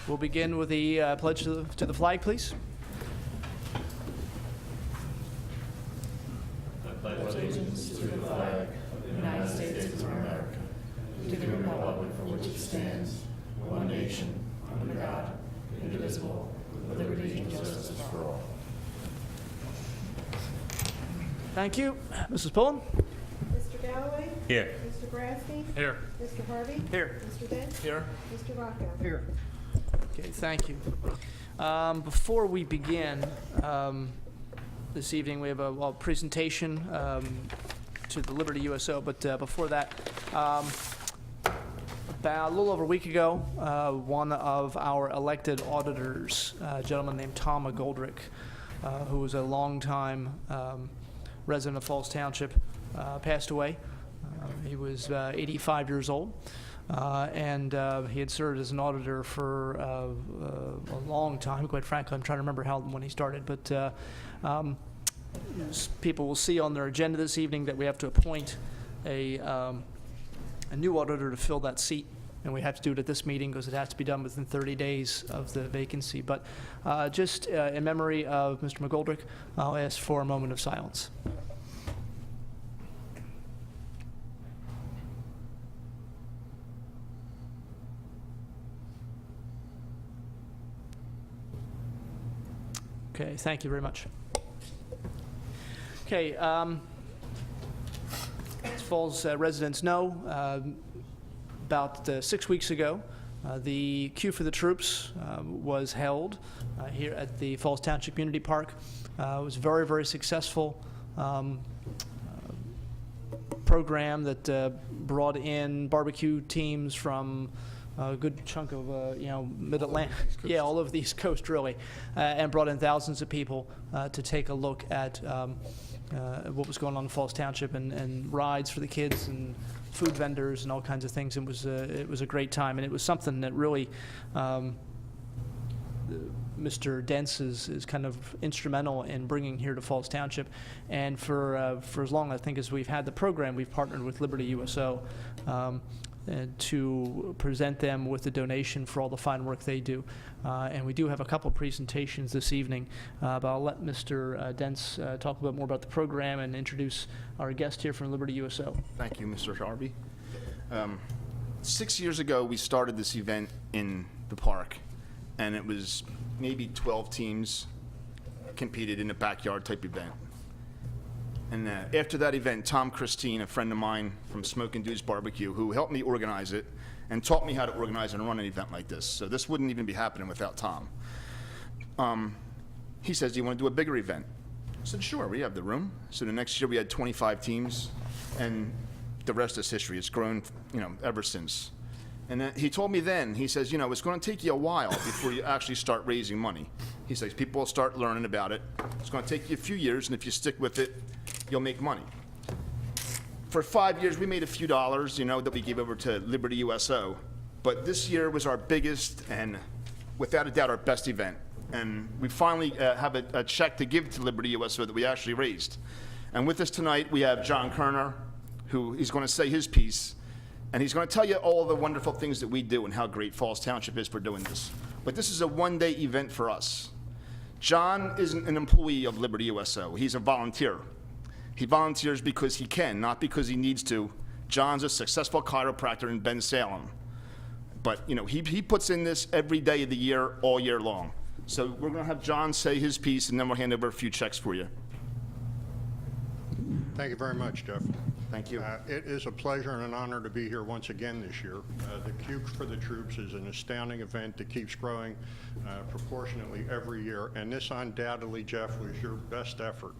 We'll begin with the pledge to the flag, please. I pledge allegiance to the flag of the United States of America, to the republic for which it stands, one nation, under God, indivisible, with liberty and justice for all. Thank you. Mrs. Pullen? Mr. Galloway? Here. Mr. Brasky? Here. Mr. Harvey? Here. Mr. Dent? Here. Mr. Rocco? Here. Okay, thank you. Before we begin, this evening we have a presentation to the Liberty USO, but before that, about a little over a week ago, one of our elected auditors, a gentleman named Tom McGoldrick, who was a longtime resident of Falls Township, passed away. He was 85 years old. And he had served as an auditor for a long time. Quite frankly, I'm trying to remember when he started. But people will see on their agenda this evening that we have to appoint a new auditor to fill that seat. And we have to do it at this meeting because it has to be done within 30 days of the vacancy. But just in memory of Mr. McGoldrick, I'll ask for a moment of silence. Okay, thank you very much. Okay, as Falls residents know, about 6 weeks ago, the Queue for the Troops was held here at the Falls Township Community Park. It was a very, very successful program that brought in barbecue teams from a good chunk of, Mid-Atlantic, yeah, all over the East Coast, really, and brought in thousands of people to take a look at what was going on in Falls Township and rides for the kids and food vendors and all kinds of things. It was a great time, and it was something that really Mr. Dents is kind of instrumental in bringing here to Falls Township. And for as long, I think, as we've had the program, we've partnered with Liberty USO to present them with a donation for all the fine work they do. And we do have a couple presentations this evening, but I'll let Mr. Dents talk a bit more about the program and introduce our guest here from Liberty USO. Thank you, Mr. Harvey. 6 years ago, we started this event in the park, and it was maybe 12 teams competed in a backyard type event. And after that event, Tom Christine, a friend of mine from Smoke and Dudes Barbecue, who helped me organize it and taught me how to organize and run an event like this. So this wouldn't even be happening without Tom. He says, do you want to do a bigger event? I said, sure, we have the room. So the next year we had 25 teams, and the rest is history. It's grown, ever since. And then he told me then, he says, it's going to take you a while before you actually start raising money. He says, people will start learning about it. It's going to take you a few years, and if you stick with it, you'll make money. For 5 years, we made a few dollars, that we gave over to Liberty USO. But this year was our biggest and, without a doubt, our best event. And we finally have a check to give to Liberty USO that we actually raised. And with us tonight, we have John Kerner, who is going to say his piece. And he's going to tell you all the wonderful things that we do and how great Falls Township is for doing this. But this is a one-day event for us. John isn't an employee of Liberty USO. He's a volunteer. He volunteers because he can, not because he needs to. John's a successful chiropractor in Bensalem. But, he puts in this every day of the year, all year long. So we're going to have John say his piece, and then we'll hand over a few checks for you. Thank you very much, Jeff. Thank you. It is a pleasure and an honor to be here once again this year. The Queue for the Troops is an astounding event that keeps growing proportionately every year, and this undoubtedly, Jeff, was your best effort.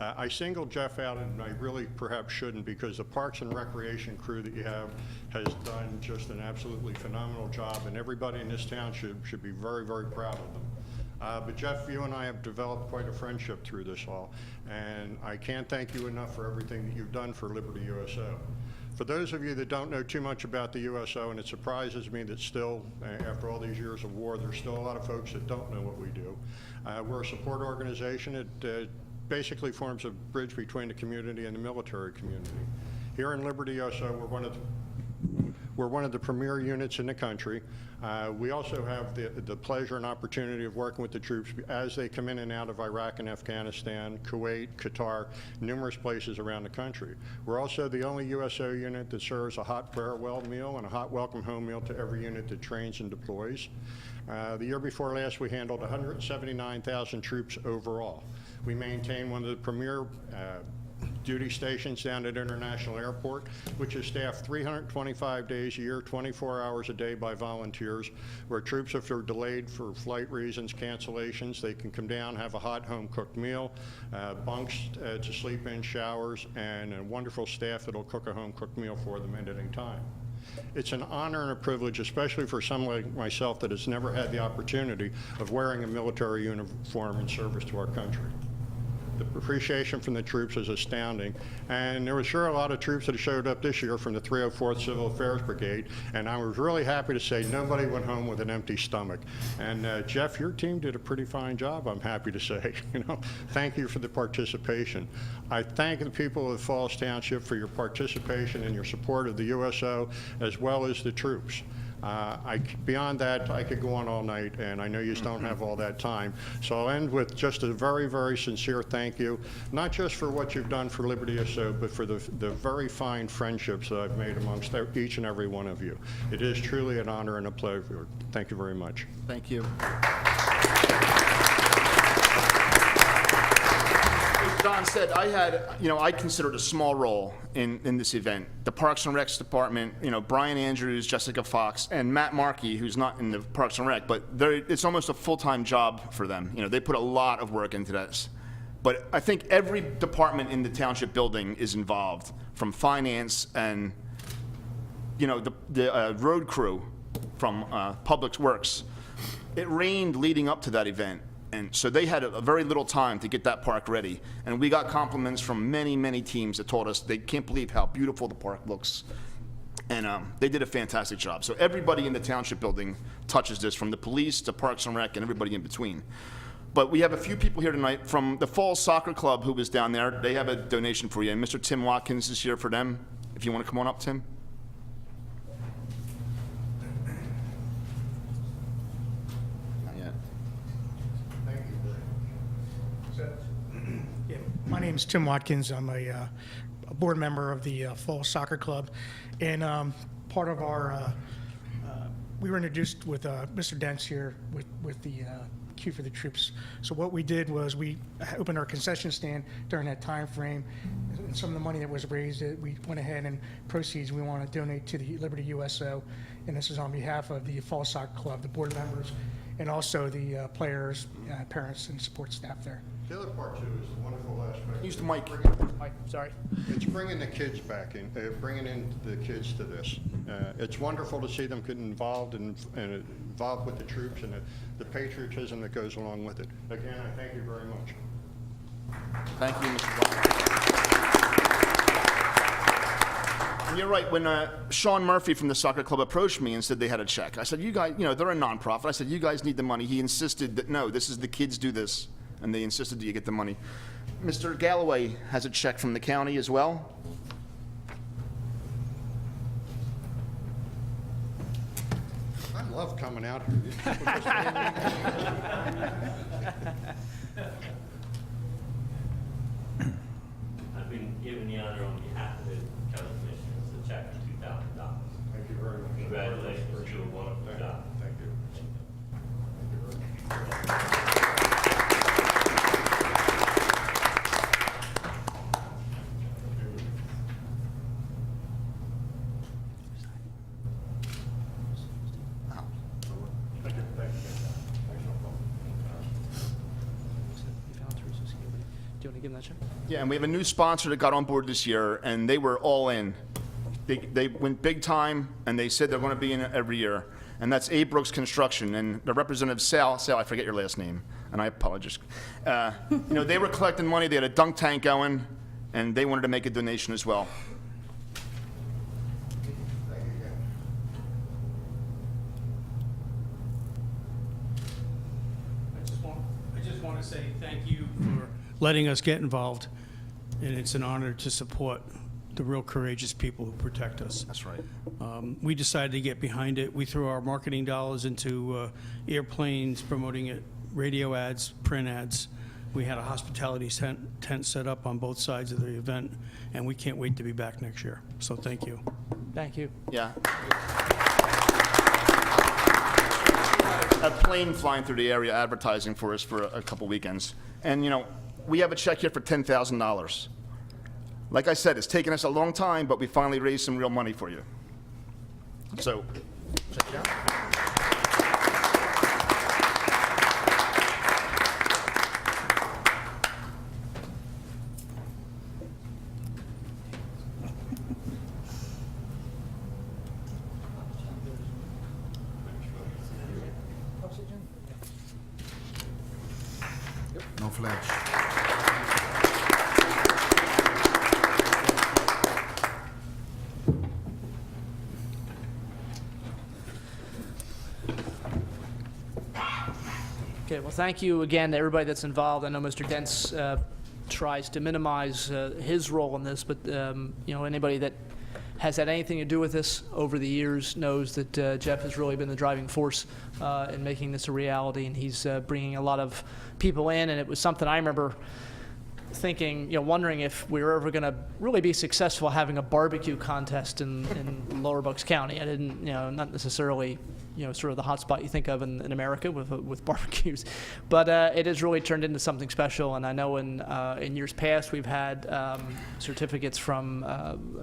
I singled Jeff out, and I really perhaps shouldn't, because the Parks and Recreation crew that you have has done just an absolutely phenomenal job, and everybody in this township should be very, very proud of them. But Jeff, you and I have developed quite a friendship through this all, and I can't thank you enough for everything that you've done for Liberty USO. For those of you that don't know too much about the USO, and it surprises me that still, after all these years of war, there's still a lot of folks that don't know what we do. We're a support organization. It basically forms a bridge between the community and the military community. Here in Liberty USO, we're We're one of the premier units in the country. We also have the pleasure and opportunity of working with the troops as they come in and out of Iraq and Afghanistan, Kuwait, Qatar, numerous places around the country. We're also the only USO unit that serves a hot farewell meal and a hot welcome home meal to every unit that trains and deploys. The year before last, we handled 179,000 troops overall. We maintain one of the premier duty stations down at International Airport, which is staffed 325 days a year, 24 hours a day by volunteers, where troops, if they're delayed for flight reasons, cancellations, they can come down, have a hot home-cooked meal, bunks to sleep in, showers, and a wonderful staff that'll cook a home-cooked meal for them at any time. It's an honor and a privilege, especially for someone like myself that has never had the opportunity of wearing a military uniform in service to our country. The appreciation from the troops is astounding, and there was sure a lot of troops that showed up this year from the 304th Civil Affairs Brigade, and I was really happy to say nobody went home with an empty stomach. And Jeff, your team did a pretty fine job, I'm happy to say. Thank you for the participation. I thank the people of Falls Township for your participation and your support of the USO as well as the troops. Beyond that, I could go on all night, and I know you don't have all that time. So I'll end with just a very, very sincere thank you, not just for what you've done for Liberty SO, but for the very fine friendships that I've made amongst each and every one of you. It is truly an honor and a pleasure. Thank you very much. Thank you. As John said, I considered a small role in this event. The Parks and Recs department, Brian Andrews, Jessica Fox, and Matt Markey, who's not in the Parks and Rec, but it's almost a full-time job for them. They put a lot of work into this. But I think every department in the township building is involved, from finance and, the road crew from Public Works. It rained leading up to that event. And so they had a very little time to get that park ready. And we got compliments from many, many teams that told us they can't believe how beautiful the park looks. And they did a fantastic job. So everybody in the township building touches this, from the police to Parks and Rec and everybody in between. But we have a few people here tonight from the Falls Soccer Club who was down there. They have a donation for you. And Mr. Tim Watkins is here for them. If you want to come on up, Tim. My name is Tim Watkins. I'm a board member of the Falls Soccer Club, and part of our, we were introduced with Mr. Dents here with the Queue for the Troops. So what we did was we opened our concession stand during that time frame, and some of the money that was raised, we went ahead and proceeds we want to donate to the Liberty USO, and this is on behalf of the Falls Soccer Club, the board members, and also the players, parents, and support staff there. The other part, too, is the wonderful aspect. Use the mic. Mike, sorry. It's bringing the kids back in, bringing in the kids to this. It's wonderful to see them get involved and involved with the troops and the patriotism that goes along with it. Again, I thank you very much. Thank you, Mr. Watkins. And you're right. When Sean Murphy from the soccer club approached me and said they had a check, I said, you guys, they're a nonprofit. I said, you guys need the money. He insisted that, no, this is the kids do this. And they insisted that you get the money. Mr. Galloway has a check from the county as well. I love coming out here. These people just- I've been given the honor on behalf of the county commissioners to check for $2,000. Thank you very much. Congratulations, you do a wonderful job. Thank you. Do you want to give them that check? Yeah, and we have a new sponsor that got on board this year, and they were all in. They went big time, and they said they're going to be in it every year. And that's A. Brooks Construction, and the representative Sal, I forget your last name, and I apologize. They were collecting money. They had a dunk tank going, and they wanted to make a donation as well. I just want to say thank you for letting us get involved, and it's an honor to support the real courageous people who protect us. That's right. We decided to get behind it. We threw our marketing dollars into airplanes, promoting it, radio ads, print ads. We had a hospitality tent set up on both sides of the event, and we can't wait to be back next year. So thank you. Thank you. Yeah. A plane flying through the area advertising for us for a couple weekends. And, you know, we have a check here for $10,000. Like I said, it's taken us a long time, but we finally raised some real money for you. So, check it out. No flash. Okay, well, thank you again to everybody that's involved. I know Mr. Dents tries to minimize his role in this, but you know, anybody that has had anything to do with this over the years knows that Jeff has really been the driving force in making this a reality, and he's bringing a lot of people in, and it was something I remember thinking, you know, wondering if we were ever going to really be successful having a barbecue contest in Lower Bucks County. I didn't, you know, not necessarily, you know, sort of the hot spot you think of in America with barbecues, but it has really turned into something special. And I know in years past we've had certificates from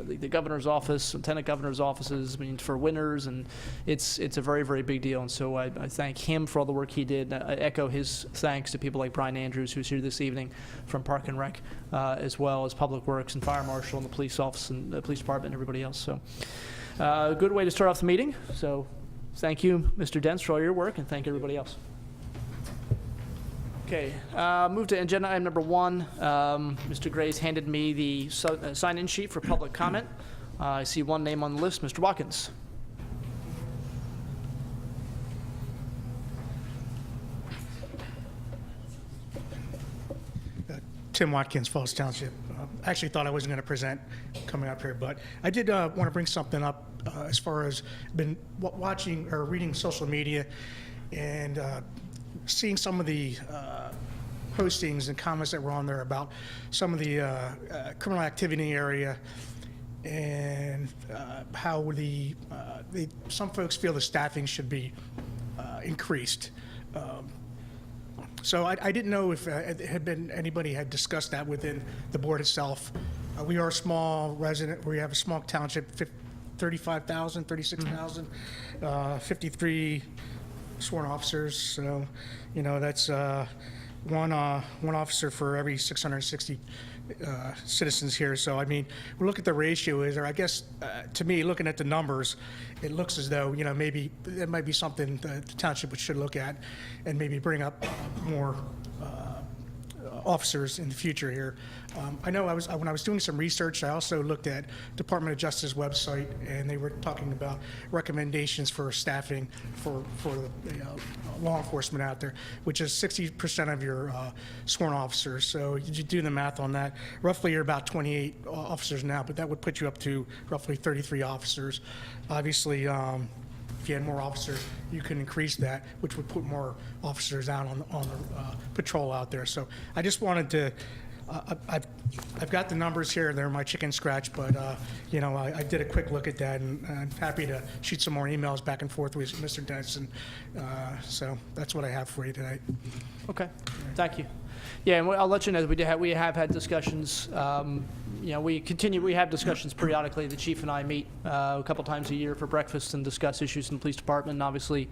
the governor's office, lieutenant governor's offices, I mean, for winners, and it's a very, very big deal. And so I thank him for all the work he did. I echo his thanks to people like Brian Andrews, who's here this evening from Park and Rec, as well as Public Works and Fire Marshal and the police office and the police department and everybody else. So a good way to start off the meeting. So thank you, Mr. Dents, for all your work, and thank everybody else. Okay, move to agenda item number 1. Mr. Gray's handed me the sign-in sheet for public comment. I see one name on the list, Mr. Watkins. Tim Watkins, Falls Township. I actually thought I wasn't going to present coming up here, but I did want to bring something up as far as been watching or reading social media and seeing some of the postings and comments that were on there about some of the criminal activity in the area and how some folks feel the staffing should be increased. So I didn't know if anybody had discussed that within the board itself. We are a small resident. We have a small township, 35,000, 36,000, 53 sworn officers. So, you know, that's one officer for every 660 citizens here. So, I mean, we look at the ratio is, or I guess to me, looking at the numbers, it looks as though, you know, maybe it might be something the township should look at and maybe bring up more officers in the future here. I know when I was doing some research, I also looked at Department of Justice website, and they were talking about recommendations for staffing for the law enforcement out there, which is 60% of your sworn officers. So you do the math on that. Roughly, you're about 28 officers now, but that would put you up to roughly 33 officers. Obviously, if you had more officers, you can increase that, which would put more officers out on the patrol out there. So I just wanted to, I've got the numbers here. They're my chicken scratch, but you know, I did a quick look at that, and I'm happy to shoot some more emails back and forth with Mr. Denson. So that's what I have for you tonight. Okay, thank you. Yeah, and I'll let you know that we have had discussions. You know, we have discussions periodically. The chief and I meet a couple times a year for breakfast and discuss issues in the police department. And obviously,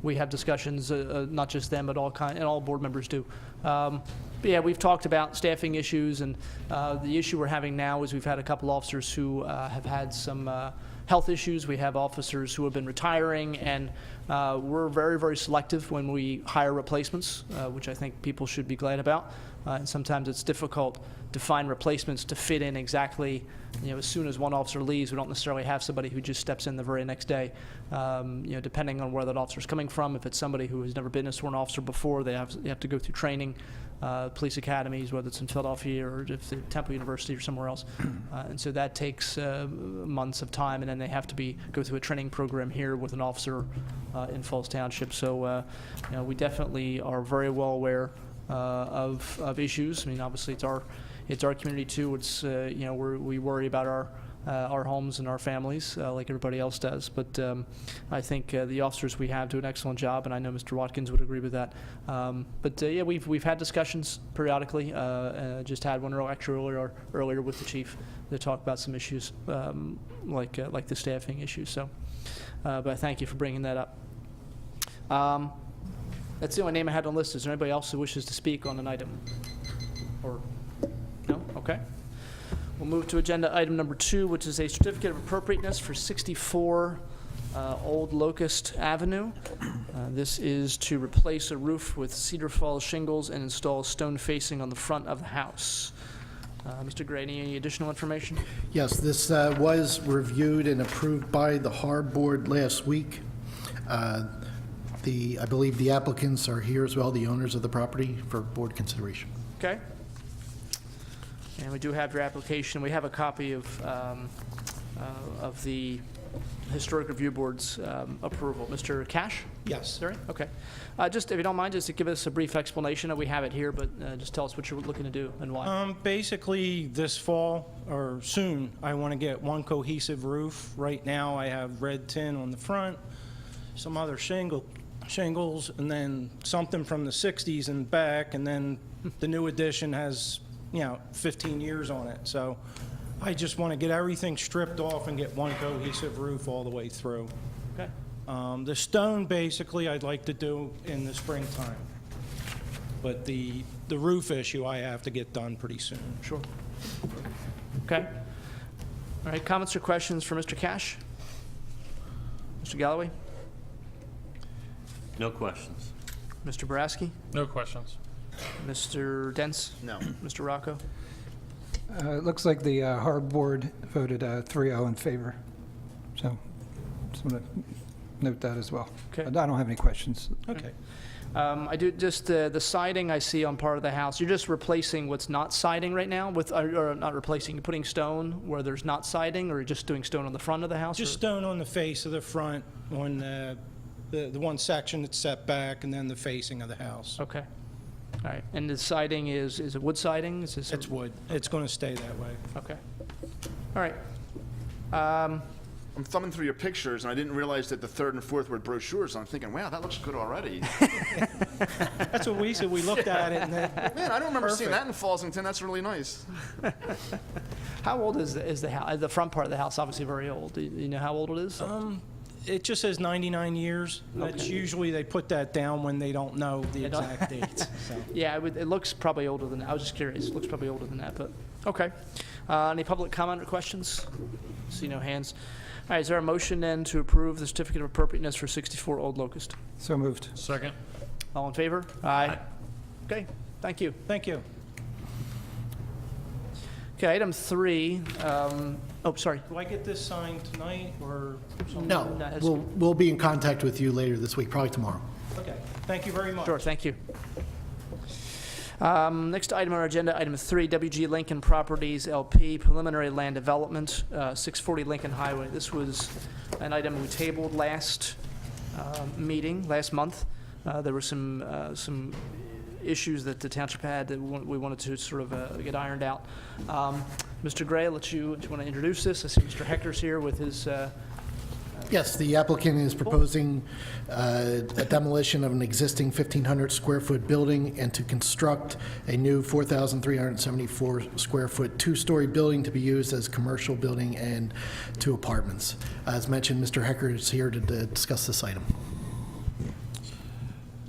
we have discussions, not just them, but all board members do. But yeah, we've talked about staffing issues, and the issue we're having now is we've had a couple officers who have had some health issues. We have officers who have been retiring, and we're very, very selective when we hire replacements, which I think people should be glad about. and sometimes it's difficult to find replacements to fit in exactly, as soon as one officer leaves, we don't necessarily have somebody who just steps in the very next day. Depending on where that officer's coming from, if it's somebody who has never been a sworn officer before, they have to go through training, police academies, whether it's in Philadelphia or if it's Temple University or somewhere else. And so that takes months of time, and then they have to go through a training program here with an officer in Falls Township. So, we definitely are very well aware of issues. I mean, obviously, it's our community too. It's we worry about our homes and our families like everybody else does. But I think the officers we have do an excellent job, and I know Mr. Watkins would agree with that. We've had discussions periodically. Just had one earlier with the chief to talk about some issues like the staffing issues. So, but I thank you for bringing that up. That's the only name I had on the list. Is there anybody else who wishes to speak on an item? Or no? Okay. We'll move to agenda item number 2, which is a certificate of appropriateness for 64 Old Locust Avenue. This is to replace a roof with Cedar Falls shingles and install stone facing on the front of the house. Mr. Gray, any additional information? Yes, this was reviewed and approved by the Harbor Board last week. I believe the applicants are here as well, the owners of the property, for board consideration. Okay. And we do have your application. We have a copy of the Historic Review Board's approval. Mr. Cash? Yes. Sorry? Okay. Just, if you don't mind, just to give us a brief explanation. We have it here, but just tell us what you're looking to do and why. Basically, this fall, or soon, I want to get one cohesive roof. Right now, I have red tin on the front, some other shingles, and then something from the 60s in the back, and then the new addition has 15 years on it. So I just want to get everything stripped off and get one cohesive roof all the way through. Okay. The stone, basically, I'd like to do in the springtime. But the roof issue, I have to get done pretty soon. Sure. Okay. All right, comments or questions for Mr. Cash? Mr. Galloway? No questions. Mr. Boraski? No questions. Mr. Dents? No. Mr. Rocco? It looks like the Harbor Board voted 3-0 in favor. So just want to note that as well. Okay. I don't have any questions. Okay. I do just the siding I see on part of the house. You're just replacing what's not siding right now with, or not replacing, you're putting stone where there's not siding, or just doing stone on the front of the house? Just stone on the face of the front, on the one section that's set back, and then the facing of the house. Okay. All right. And the siding is it wood siding? Is this It's wood. It's going to stay that way. Okay. All right. I'm thumbing through your pictures, and I didn't realize that the third and fourth were brochures. I'm thinking, wow, that looks good already. That's what we said. We looked at it, and then, Man, I don't remember seeing that in Fallsington. That's really nice. How old is the house? The front part of the house, obviously very old. Do you know how old it is? it just says 99 years. That's usually, they put that down when they don't know the exact dates. So. Yeah, it looks probably older than that. I was just curious. It looks probably older than that, but okay. Any public comment or questions? See no hands. All right, is there a motion then to approve the certificate of appropriateness for 64 Old Locust? So moved. Second. All in favor? Aye. Okay, thank you. Thank you. Okay, item 3. Oh, sorry. Do I get this signed tonight or something? No, that's we'll be in contact with you later this week, probably tomorrow. Okay, thank you very much. Sure, thank you. Next item on our agenda, item 3, WG Lincoln Properties LP, preliminary land development, 640 Lincoln Highway. This was an item we tabled last month. There were some issues that the township had that we wanted to sort of get ironed out. Mr. Gray, do you want to introduce this? I see Mr. Hector's here with his... Yes, the applicant is proposing a demolition of an existing 1,500 square foot building and to construct a new 4,374 square foot two-story building to be used as commercial building and 2 apartments. As mentioned, Mr. Hecker is here to discuss this item.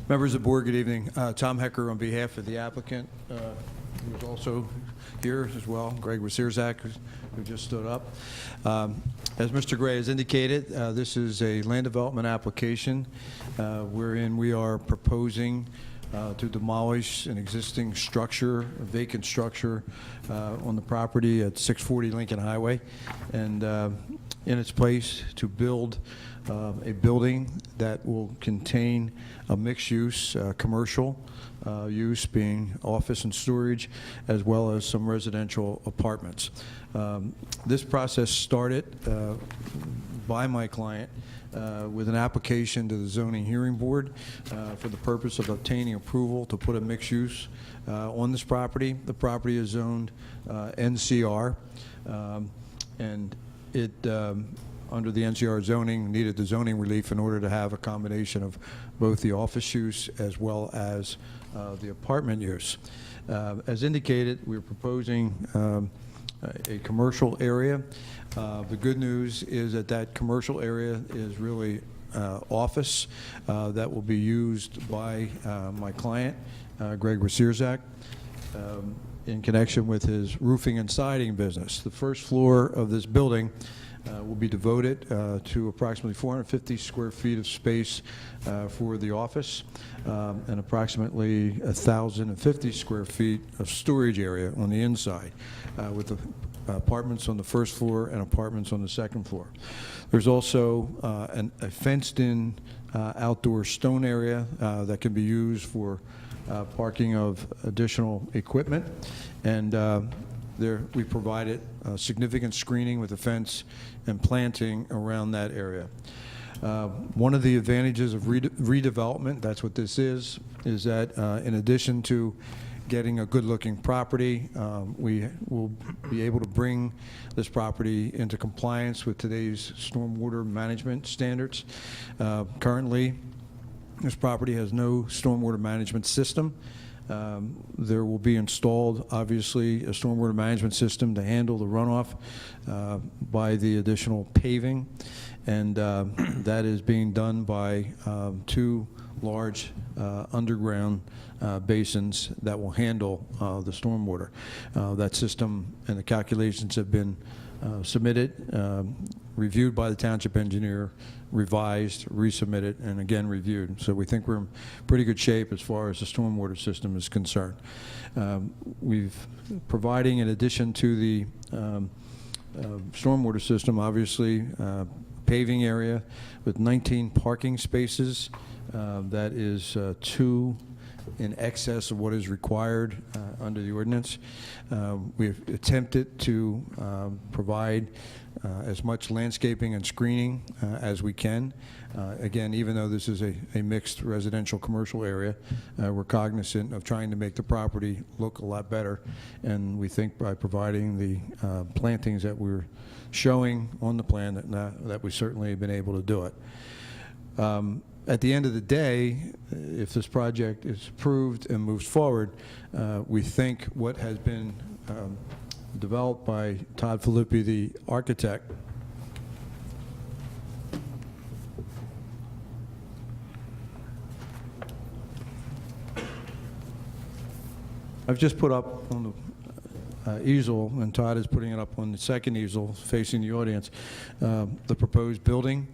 Members of the board, good evening. Tom Hecker on behalf of the applicant, who's also here as well, Greg Wasierzak, who just stood up. As Mr. Gray has indicated, this is a land development application wherein we are proposing to demolish an existing structure, a vacant structure on the property at 640 Lincoln Highway, and in its place to build a building that will contain a mixed-use commercial use, being office and storage, as well as some residential apartments. This process started by my client with an application to the zoning hearing board for the purpose of obtaining approval to put a mixed use on this property. The property is zoned NCR, and it, under the NCR zoning, needed the zoning relief in order to have a combination of both the office use as well as the apartment use. As indicated, we're proposing a commercial area. The good news is that that commercial area is really office that will be used by my client, Greg Wasierzak, in connection with his roofing and siding business. The first floor of this building will be devoted to approximately 450 square feet of space for the office and approximately 1,050 square feet of storage area on the inside, with the apartments on the first floor and apartments on the second floor. There's also a fenced-in outdoor stone area that can be used for parking of additional equipment, and there we provided significant screening with a fence and planting around that area. One of the advantages of redevelopment, that's what this is that in addition to getting a good-looking property, we will be able to bring this property into compliance with today's stormwater management standards. Currently, this property has no stormwater management system. There will be installed, obviously, a stormwater management system to handle the runoff by the additional paving, and that is being done by two large underground basins that will handle the stormwater. That system and the calculations have been submitted, reviewed by the township engineer, revised, resubmitted, and again reviewed. So we think we're in pretty good shape as far as the stormwater system is concerned. We've providing, in addition to the stormwater system, obviously paving area with 19 parking spaces. That is 2 in excess of what is required under the ordinance. We've attempted to provide as much landscaping and screening as we can. Again, even though this is a mixed residential commercial area, we're cognizant of trying to make the property look a lot better, and we think by providing the plantings that we're showing on the plan that we certainly have been able to do it. At the end of the day, if this project is approved and moves forward, we think what has been developed by Todd Filippi, the architect, I've just put up on the easel, and Todd is putting it up on the second easel facing the audience, the proposed building.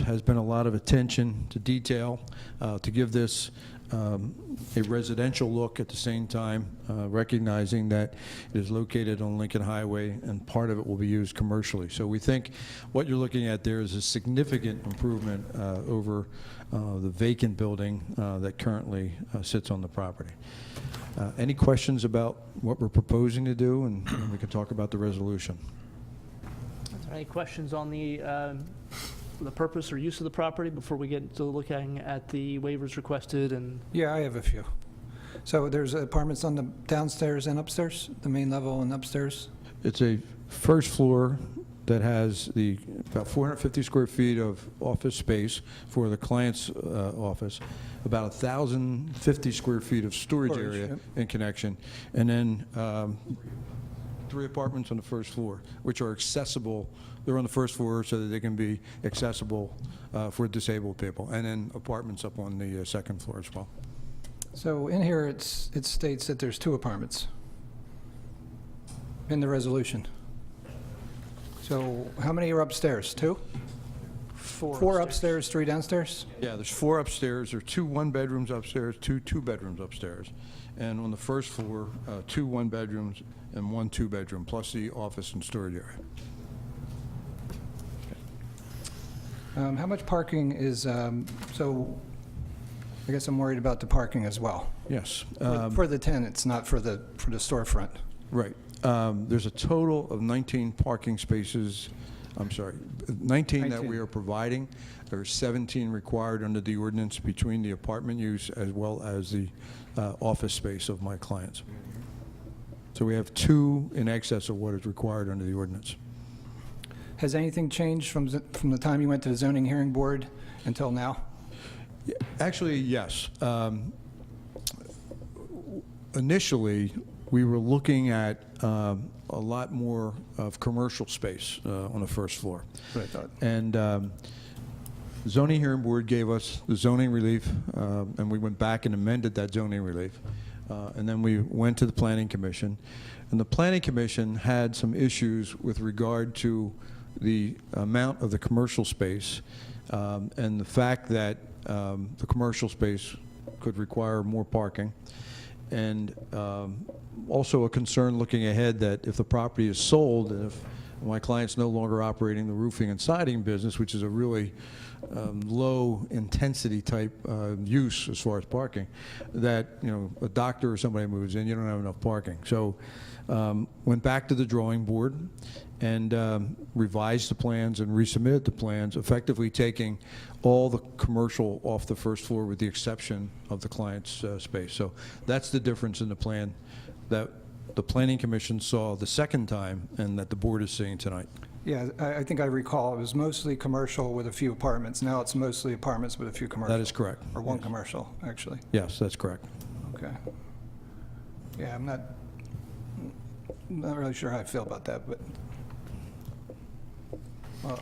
Has been a lot of attention to detail to give this a residential look at the same time, recognizing that it is located on Lincoln Highway and part of it will be used commercially. So we think what you're looking at there is a significant improvement over the vacant building that currently sits on the property. Any questions about what we're proposing to do, and we can talk about the resolution. Are there any questions on the purpose or use of the property before we get to looking at the waivers requested? And Yeah, I have a few. So there's apartments on the downstairs and upstairs, the main level and upstairs? It's a first floor that has about 450 square feet of office space for the client's office, about 1,050 square feet of storage area Yep. in connection, and then 3 apartments on the first floor, which are accessible. They're on the first floor so that they can be accessible for disabled people, and then apartments up on the second floor as well. So in here, it states that there's 2 apartments in the resolution. So how many are upstairs? 2? Four upstairs, three downstairs? Yeah, there's 4 upstairs, there are 2 one-bedrooms upstairs, 2 two-bedrooms upstairs. And on the first floor, 2 one-bedrooms and 1 two-bedroom, plus the office and storage area. How much parking is, so I guess I'm worried about the parking as well. Yes. For the tenants, not for the storefront. Right. There's a total of 19 parking spaces, 19 that we are providing. There are 17 required under the ordinance between the apartment use as well as the office space of my clients. So we have 2 in excess of what is required under the ordinance. Has anything changed from the time you went to the zoning hearing board until now? Actually, yes. Initially, we were looking at a lot more of commercial space on the first floor. What I thought. And zoning hearing board gave us the zoning relief, and we went back and amended that zoning relief. And then we went to the planning commission. And the planning commission had some issues with regard to the amount of the commercial space and the fact that the commercial space could require more parking. And also a concern looking ahead that if the property is sold and if my client's no longer operating the roofing and siding business, which is a really low intensity type use as far as parking, that, you know, a doctor or somebody moves in, you don't have enough parking. So went back to the drawing board and revised the plans and resubmitted the plans, effectively taking all the commercial off the first floor with the exception of the client's space. So that's the difference in the plan that the Planning Commission saw the second time and that the board is seeing tonight. Yeah, I think I recall it was mostly commercial with a few apartments. Now it's mostly apartments with a few commercial. That is correct. Or one commercial, actually. Yes, that's correct. Okay. Yeah, I'm not really sure how I feel about that, but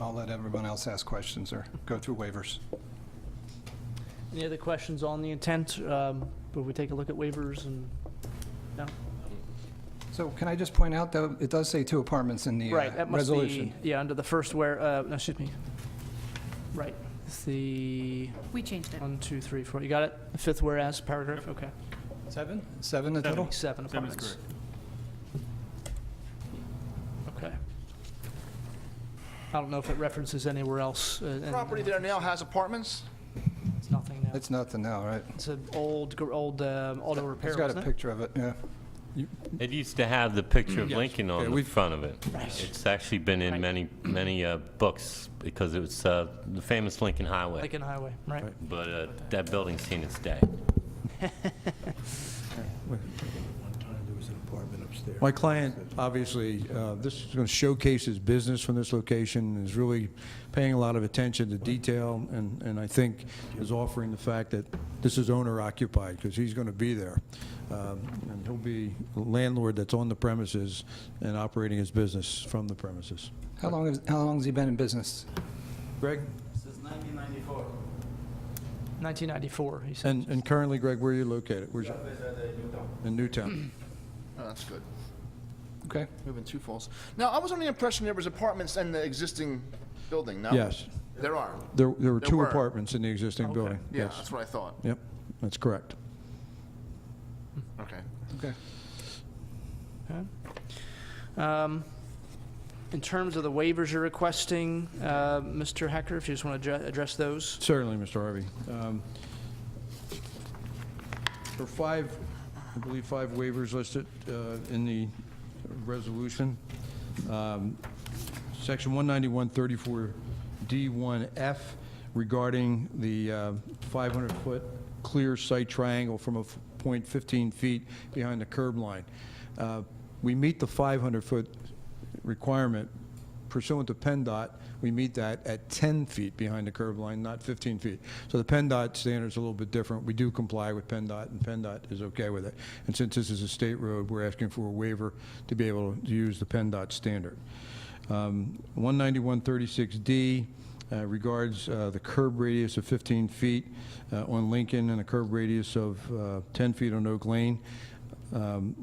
I'll let everyone else ask questions or go through waivers. Any other questions on the intent? Will we take a look at waivers and, no? So can I just point out, though, it does say 2 apartments in the Right, that must resolution. be, yeah, under the first no, excuse me. Right, it's the We changed it. 1, 2, 3, 4, you got it? The 5th whereas paragraph, okay. 7? 7 the total? 7 apartments. Okay. I don't know if it references anywhere else. Property there now has apartments? It's nothing now. It's nothing now, right? It's an old auto repair, It's got a wasn't it? picture of it, yeah. It used to have the picture of Yes. Lincoln Okay, on the we've- front of it. Right. It's actually been in Right. many books because it was the famous Lincoln Highway. Lincoln Highway, right. Right. But that building's seen its day. My client, obviously, this is going to showcase his business from this location, and is really paying a lot of attention to detail, and I think is offering the fact that this is owner occupied, because he's going to be there. And he'll be a landlord that's on the premises and operating his business from the premises. How long has he been in business? Greg? Since 1994. 1994, he said. And currently, Greg, where are you located? Where's you? In Newtown. Oh, that's good. Okay. Moving Sioux Falls. Now, I was under the impression there was apartments in the existing building, no? Yes. There are? There were There 2 were. apartments in the existing building. Yeah, Yes. that's what I thought. Yep, that's correct. Okay. Okay. Okay. In terms of the waivers you're requesting, Mr. Hecker, if you just want to address those. Certainly, Mr. Harvey. There are 5, I believe 5 waivers listed in the resolution. Section 191-34D1F regarding the 500-foot clear site triangle from a point 15 feet behind the curb line. We meet the 500-foot requirement pursuant to PennDOT. We meet that at 10 feet behind the curb line, not 15 feet. So the PennDOT standard is a little bit different. We do comply with PennDOT, and PennDOT is okay with it. And since this is a state road, we're asking for a waiver to be able to use the PennDOT standard. 191-36D regards the curb radius of 15 feet on Lincoln and a curb radius of 10 feet on Oak Lane.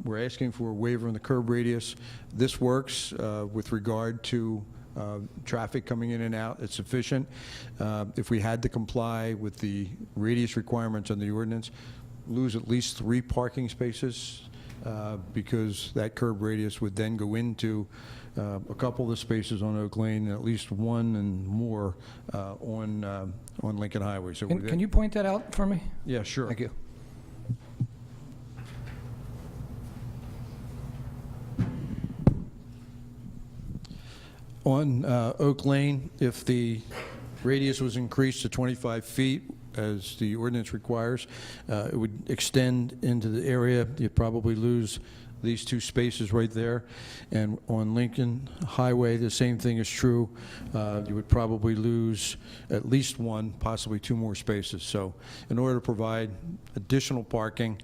We're asking for a waiver on the curb radius. This works with regard to traffic coming in and out. It's sufficient. If we had to comply with the radius requirements on the ordinance, lose at least 3 parking spaces, because that curb radius would then go into a couple of the spaces on Oak Lane, and at least 1 and more on Lincoln Highway. So Can you point that out for me? Yeah, sure. Thank you. On Oak Lane, if the radius was increased to 25 feet, as the ordinance requires, it would extend into the area. You'd probably lose these 2 spaces right there. And on Lincoln Highway, the same thing is true. You would probably lose at least 1, possibly 2 more spaces. So in order to provide additional parking,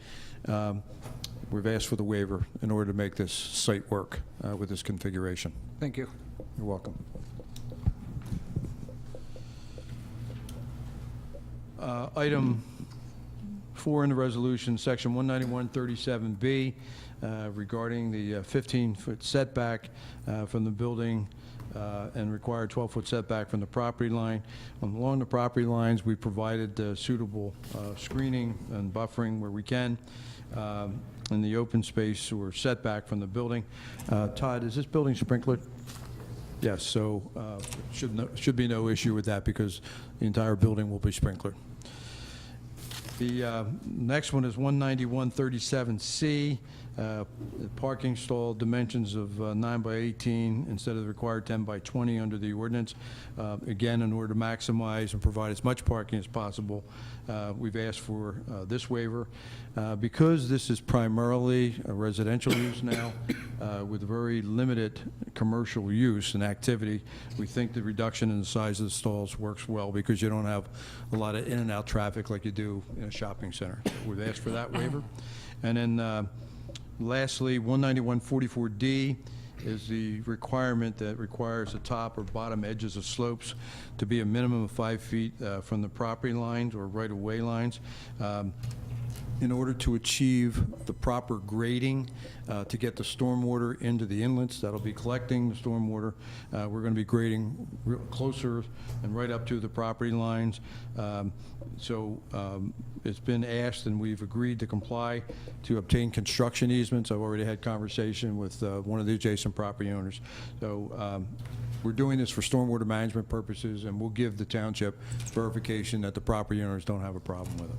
we've asked for the waiver in order to make this site work with this configuration. Thank you. You're welcome. Item 4 in the resolution, section 19137B, regarding the 15-foot setback from the building and required 12-foot setback from the property line. Along the property lines, we provided suitable screening and buffering where we can in the open space or setback from the building. Todd, is this building sprinklered? Yes, so should be no issue with that because the entire building will be sprinklered. The next one is 19137C, parking stall dimensions of 9 by 18 instead of the required 10 by 20 under the ordinance. Again, in order to maximize and provide as much parking as possible, we've asked for this waiver. Because this is primarily a residential use now, with very limited commercial use and activity, we think the reduction in the size of the stalls works well because you don't have a lot of in and out traffic like you do in a shopping center. We've asked for that waiver. And then lastly, 19144D is the requirement that requires the top or bottom edges of slopes to be a minimum of 5 feet from the property lines or right-of-way lines. In order to achieve the proper grading to get the stormwater into the inlets, that'll be collecting the stormwater. We're going to be grading real closer and right up to the property lines. So it's been asked and we've agreed to comply to obtain construction easements. I've already had conversation with one of the adjacent property owners. So we're doing this for stormwater management purposes, and we'll give the township verification that the property owners don't have a problem with it.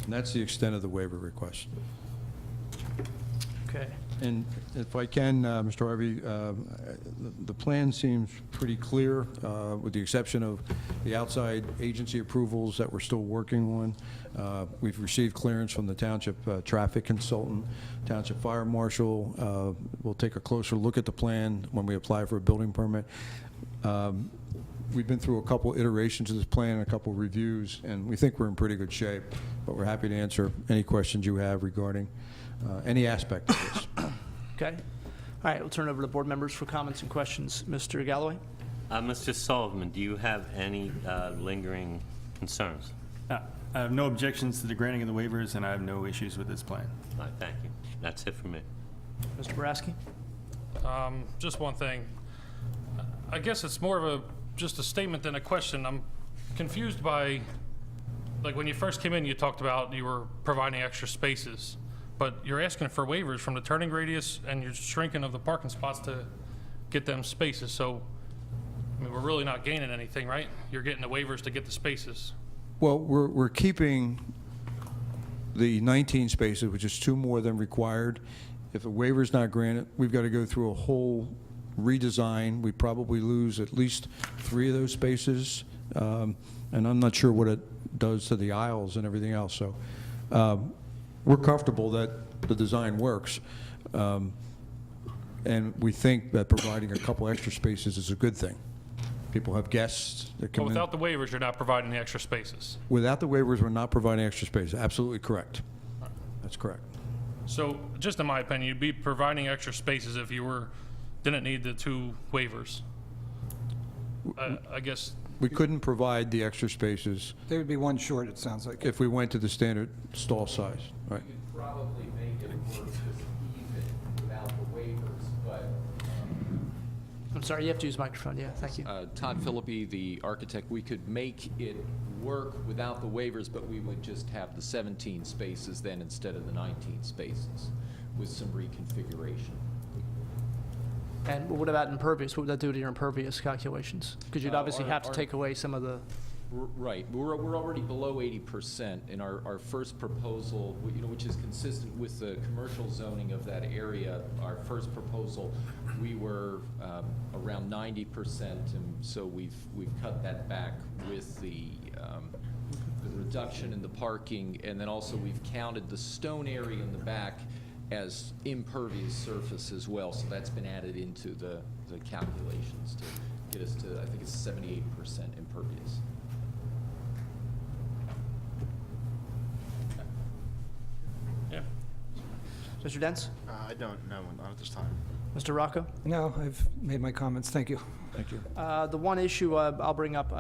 And that's the extent of the waiver request. Okay. And if I can, Mr. Harvey, the plan seems pretty clear, with the exception of the outside agency approvals that we're still working on. We've received clearance from the township traffic consultant, township fire marshal. We'll take a closer look at the plan when we apply for a building permit. We've been through a couple iterations of this plan, a couple reviews, and we think we're in pretty good shape, but we're happy to answer any questions you have regarding any aspect of this. Okay. All right, we'll turn it over to board members for comments and questions. Mr. Galloway? Mr. Sullivan, do you have any lingering concerns? I have no objections to the granting of the waivers, and I have no issues with this plan. All right, thank you. That's it for me. Mr. Boraski? Just one thing. I guess it's more of just a statement than a question. I'm confused by, like, when you first came in, you talked about you were providing extra spaces, but you're asking for waivers from the turning radius and you're shrinking of the parking spots to get them spaces. So, I mean, we're really not gaining anything, right? You're getting the waivers to get the spaces. Well, we're keeping the 19 spaces, which is 2 more than required. If a waiver is not granted, we've got to go through a whole redesign. We probably lose at least 3 of those spaces, and I'm not sure what it does to the aisles and everything else. So we're comfortable that the design works, and we think that providing a couple extra spaces is a good thing. People have guests that come But without the waivers, you're not providing the extra spaces. Without the waivers, we're not providing extra space. Absolutely correct. That's correct. So, just in my opinion, you'd be providing extra spaces if you didn't need the 2 waivers. I guess. We couldn't provide the extra spaces There would be 1 short, it sounds like. if we went to the standard stall size, right? You could probably make it work just even without the waivers, but I'm sorry, you have to use microphone, yeah, thank you. Todd Philippi, the architect. We could make it work without the waivers, but we would just have the 17 spaces then instead of the 19 spaces with some reconfiguration. And what about impervious? What would that do to your impervious calculations? Because you'd obviously have to take away some of the... Right. We're already below 80% in our first proposal, which is consistent with the commercial zoning of that area. Our first proposal, we were around 90%, and so we've cut that back with the reduction in the parking, and then also we've counted the stone area in the back as impervious surface as well. So that's been added into the calculations to get us to, I think it's 78% impervious. Yeah. Mr. Dents? I don't know, not at this time. Mr. Rocco? No, I've made my comments. Thank you. Thank you. The one issue I'll bring up,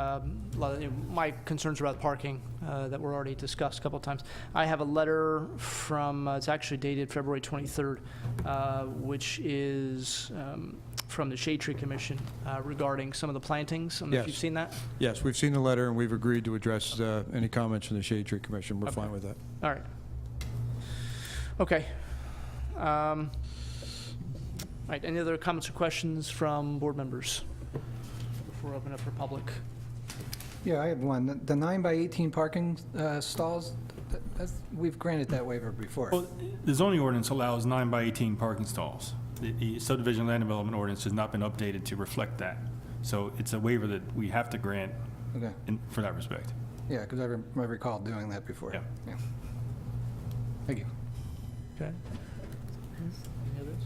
my concerns about parking that were already discussed a couple of times. I have a letter from, it's actually dated February 23rd, which is from the Shade Tree Commission regarding some of the plantings. I don't know if Yes. you've seen that? Yes, we've seen the letter, and we've agreed to address any comments from the Shade Tree Commission. We're fine with that. All right. Okay. All right, any other comments or questions from board members before we open up for public? Yeah, I have one. The 9 by 18 parking stalls, we've granted that waiver before. Well, the zoning ordinance allows 9 by 18 parking stalls. The subdivision land development ordinance has not been updated to reflect that. So it's a waiver that we have to grant Okay. for that respect. Yeah, because I recall doing that before. Yeah. Thank you. Okay. Any others?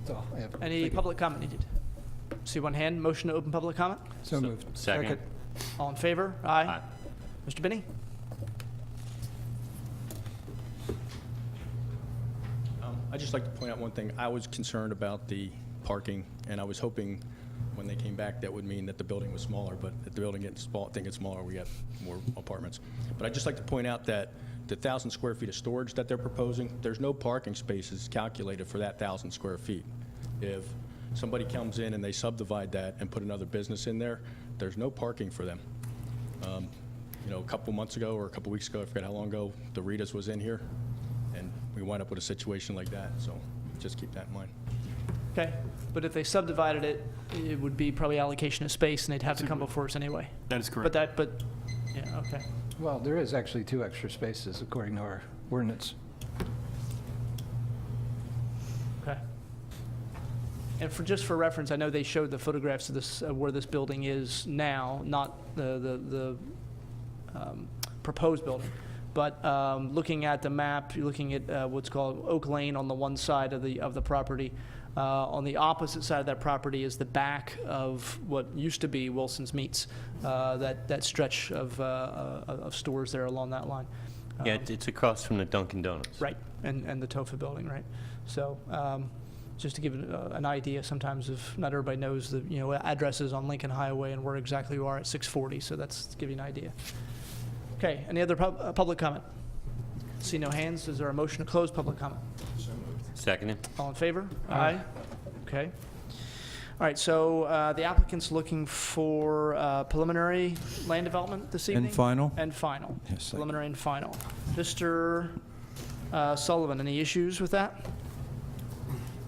That's all I have. Any Thank you. public comment needed? See one hand, motion to open public comment? So moved. Second. All in favor? Aye. Aye. Mr. Binney? I'd just like to point out one thing. I was concerned about the parking, and I was hoping when they came back that would mean that the building was smaller, but if the building gets smaller, we got more apartments. But I'd just like to point out that the 1,000 square feet of storage that they're proposing, there's no parking spaces calculated for that 1,000 square feet. If somebody comes in and they subdivide that and put another business in there, there's no parking for them. A couple months ago or a couple weeks ago, I forget how long ago, the Ritas was in here, and we wind up with a situation like that, so just keep that in mind. Okay, but if they subdivided it, it would be probably allocation of space, and they'd have to come before us anyway. That is correct. Yeah, okay. Well, there is actually 2 extra spaces according to our ordinance. Okay. And just for reference, I know they showed the photographs of this, where this building is now, not the proposed building. But looking at the map, you're looking at what's called Oak Lane on the one side of the property. On the opposite side of that property is the back of what used to be Wilson's Meats, that stretch of stores there along that line. Yeah, it's across from the Dunkin' Donuts. Right, and the TOFA building, right? So just to give an idea, sometimes if not everybody knows the addresses on Lincoln Highway and where exactly you are at 640, so that's to give you an idea. Okay, any other public comment? See no hands. Is there a motion to close public comment? Seconded. All in favor? Aye. Okay. All right, so the applicant's looking for preliminary land development this evening? And final? And final. Yes, thank you. Preliminary and final. Mr. Sullivan, any issues with that?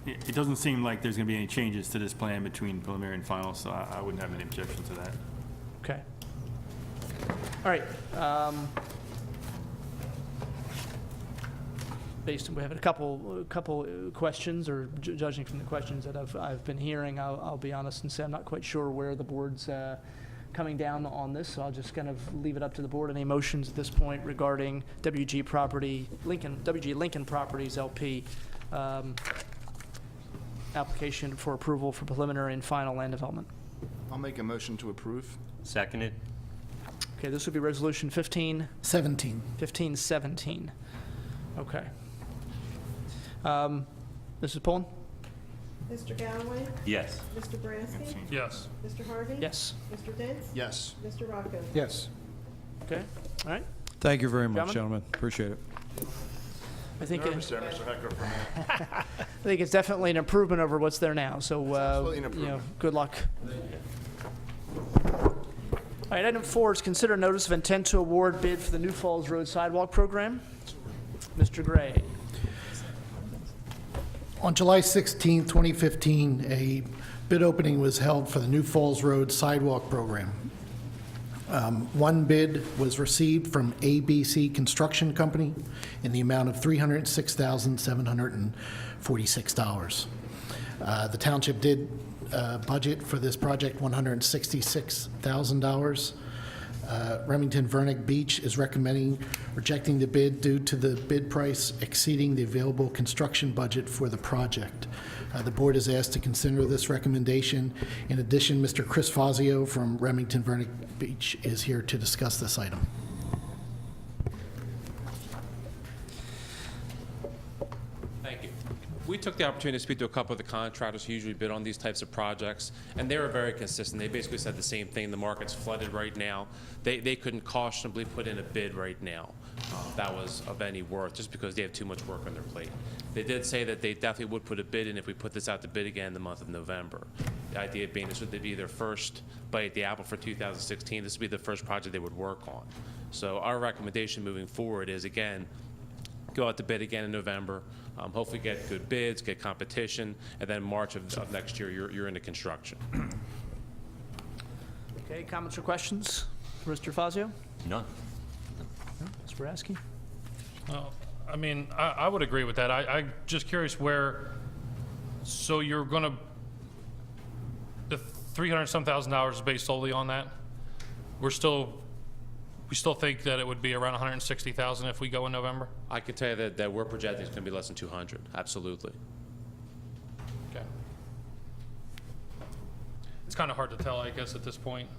It doesn't seem like there's going to be any changes to this plan between preliminary and final, so I wouldn't have any objection to that. Okay. All right. We have a couple questions, or judging from the questions that I've been hearing, I'll be honest and say I'm not quite sure where the board's coming down on this, so I'll just kind of leave it up to the board. Any motions at this point regarding WG Lincoln Properties LP application for approval for preliminary and final land development? I'll make a motion to approve. Seconded. Okay, this would be resolution 17. 1517. Okay. Mrs. Pullen? Mr. Galloway? Yes. Mr. Boraski? Yes. Mr. Harvey? Yes. Mr. Dents? Yes. Mr. Rocco? Yes. Okay, all right. Thank you very much, Gentlemen? gentlemen. Appreciate it. I think, Nervous there, Mr. Hecker, for a minute. I think it's definitely an improvement over what's there now, so, absolutely an you know, improvement. good luck. All right, item 4 is consider notice of intent to award bid for the New Falls Road Sidewalk Program. Mr. Gray. On July 16, 2015, a bid opening was held for the New Falls Road Sidewalk Program. One bid was received from ABC Construction Company in the amount of $306,746. The township did budget for this project $166,000. Remington Vernick Beach is recommending rejecting the bid due to the bid price exceeding the available construction budget for the project. The board is asked to consider this recommendation. In addition, Mr. Chris Fazio from Remington Vernick Beach is here to discuss this item. Thank you. We took the opportunity to speak to a couple of the contractors who usually bid on these types of projects, and they were very consistent. They basically said the same thing. The market's flooded right now. They couldn't cautionably put in a bid right now that was of any worth, just because they have too much work on their plate. They did say that they definitely would put a bid in if we put this out to bid again in the month of November. The idea being this would be their first bite at the apple for 2016. This would be the first project they would work on. So our recommendation moving forward is, again, go out to bid again in November, hopefully get good bids, get competition, and then March of next year, you're into construction. Okay, comments or questions for Mr. Fazio? None. Mr. Boraski? Well, I mean, I would agree with that. I'm just curious where, so you're going to, the $300,000 is based solely on that? We still think that it would be around $160,000 if we go in November? I can tell you that we're projecting it's going to be less than 200, absolutely. Okay. It's kind of hard to tell, I guess, at this point.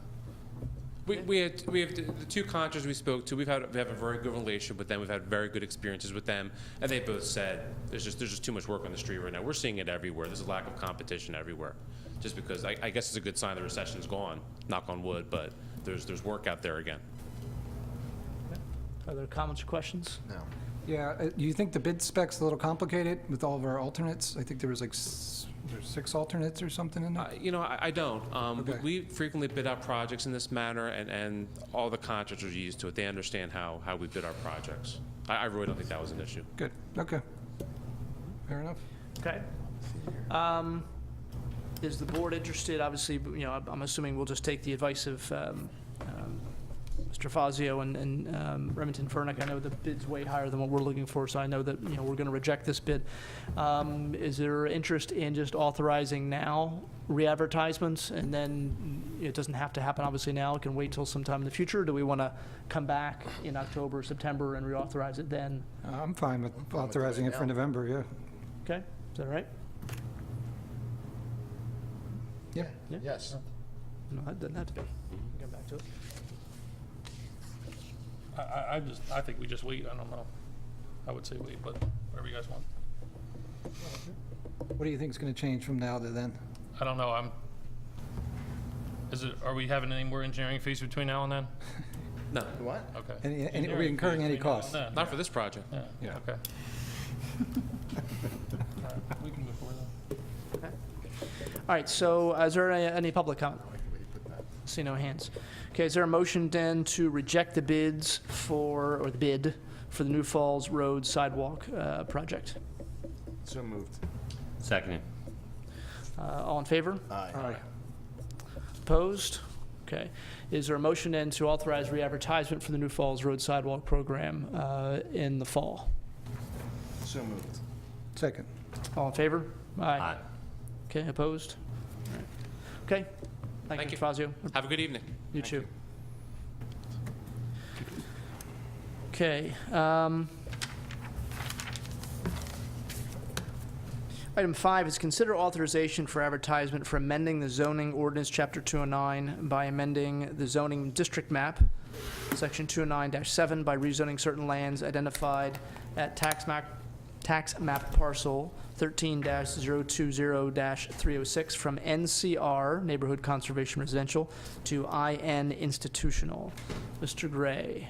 We have the two contractors we spoke to. We have a very good relationship with them. We've had very good experiences with them, and they both said there's just too much work on the street right now. We're seeing it everywhere. There's a lack of competition everywhere, just because I guess it's a good sign the recession's gone. Knock on wood, but there's work out there again. Are there comments or questions? No. Yeah, do you think the bid spec's a little complicated with all of our alternates? I think there was like there's 6 alternates or something in there? I don't. Okay. We frequently bid out projects in this manner, and all the contractors are used to it. They understand how we bid our projects. I really don't think that was an issue. Good, okay. Fair enough. Okay. Is the board interested, obviously, you know, I'm assuming we'll just take the advice of Mr. Fazio and Remington Vernick. I know the bid's way higher than what we're looking for, so I know that, you know, we're going to reject this bid. Is there interest in just authorizing now re-advertisements, and then it doesn't have to happen obviously now, it can wait till sometime in the future? Do we want to come back in October, September, and reauthorize it then? I'm fine with authorizing it for November, yeah. Okay, is that all right? Yeah. Yes. No, that doesn't have to be. Come back to it. I think we just wait. I don't know. I would say wait, but whatever you guys want. What do you think is going to change from now to then? I don't know. Are we having any more engineering fees between now and then? No. What? Okay. Are we incurring any costs? Not for this project. Yeah. Okay. All right, we can move forward then. Okay. All right, so is there any public comment? See no hands. Okay, is there a motion then to reject the bids or the bid for the New Falls Road Sidewalk project? So moved. Second. All in favor? Aye. Opposed? Okay. Is there a motion then to authorize re-advertisement for the New Falls Road Sidewalk program in the fall? So moved. Second. All in favor? Aye. Okay, opposed? All right. Okay. Thank you, Mr. Fazio. Have a good evening. You too. Okay. Item 5 is consider authorization for advertisement for amending the zoning ordinance, Chapter 209, by amending the zoning district map, Section 209-7, by rezoning certain lands identified at tax map parcel 13-020-306 from NCR, Neighborhood Conservation Residential, to IN Institutional. Mr. Gray.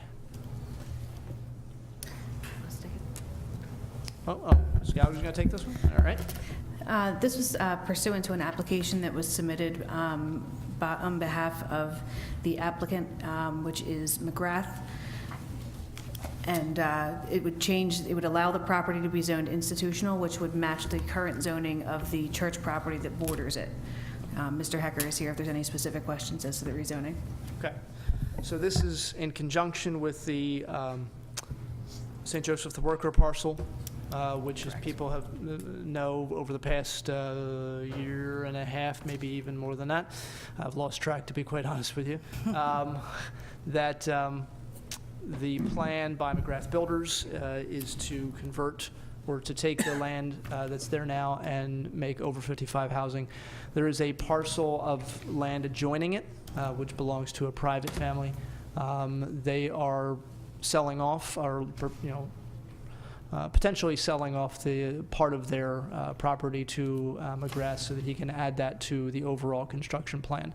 Ms. Gallagher's going to take this one? All right. This was pursuant to an application that was submitted on behalf of the applicant, which is McGrath. And it would allow the property to be zoned institutional, which would match the current zoning of the church property that borders it. Mr. Hecker is here if there's any specific questions as to the rezoning. Okay. So this is in conjunction with the St. Joseph the Worker parcel, which as people know over the past year and a half, maybe even more than that. I've lost track, to be quite honest with you. The plan by McGrath Builders is to convert or to take the land that's there now and make over 55 housing. There is a parcel of land adjoining it, which belongs to a private family. They are selling off, or potentially selling off the part of their property to McGrath so that he can add that to the overall construction plan.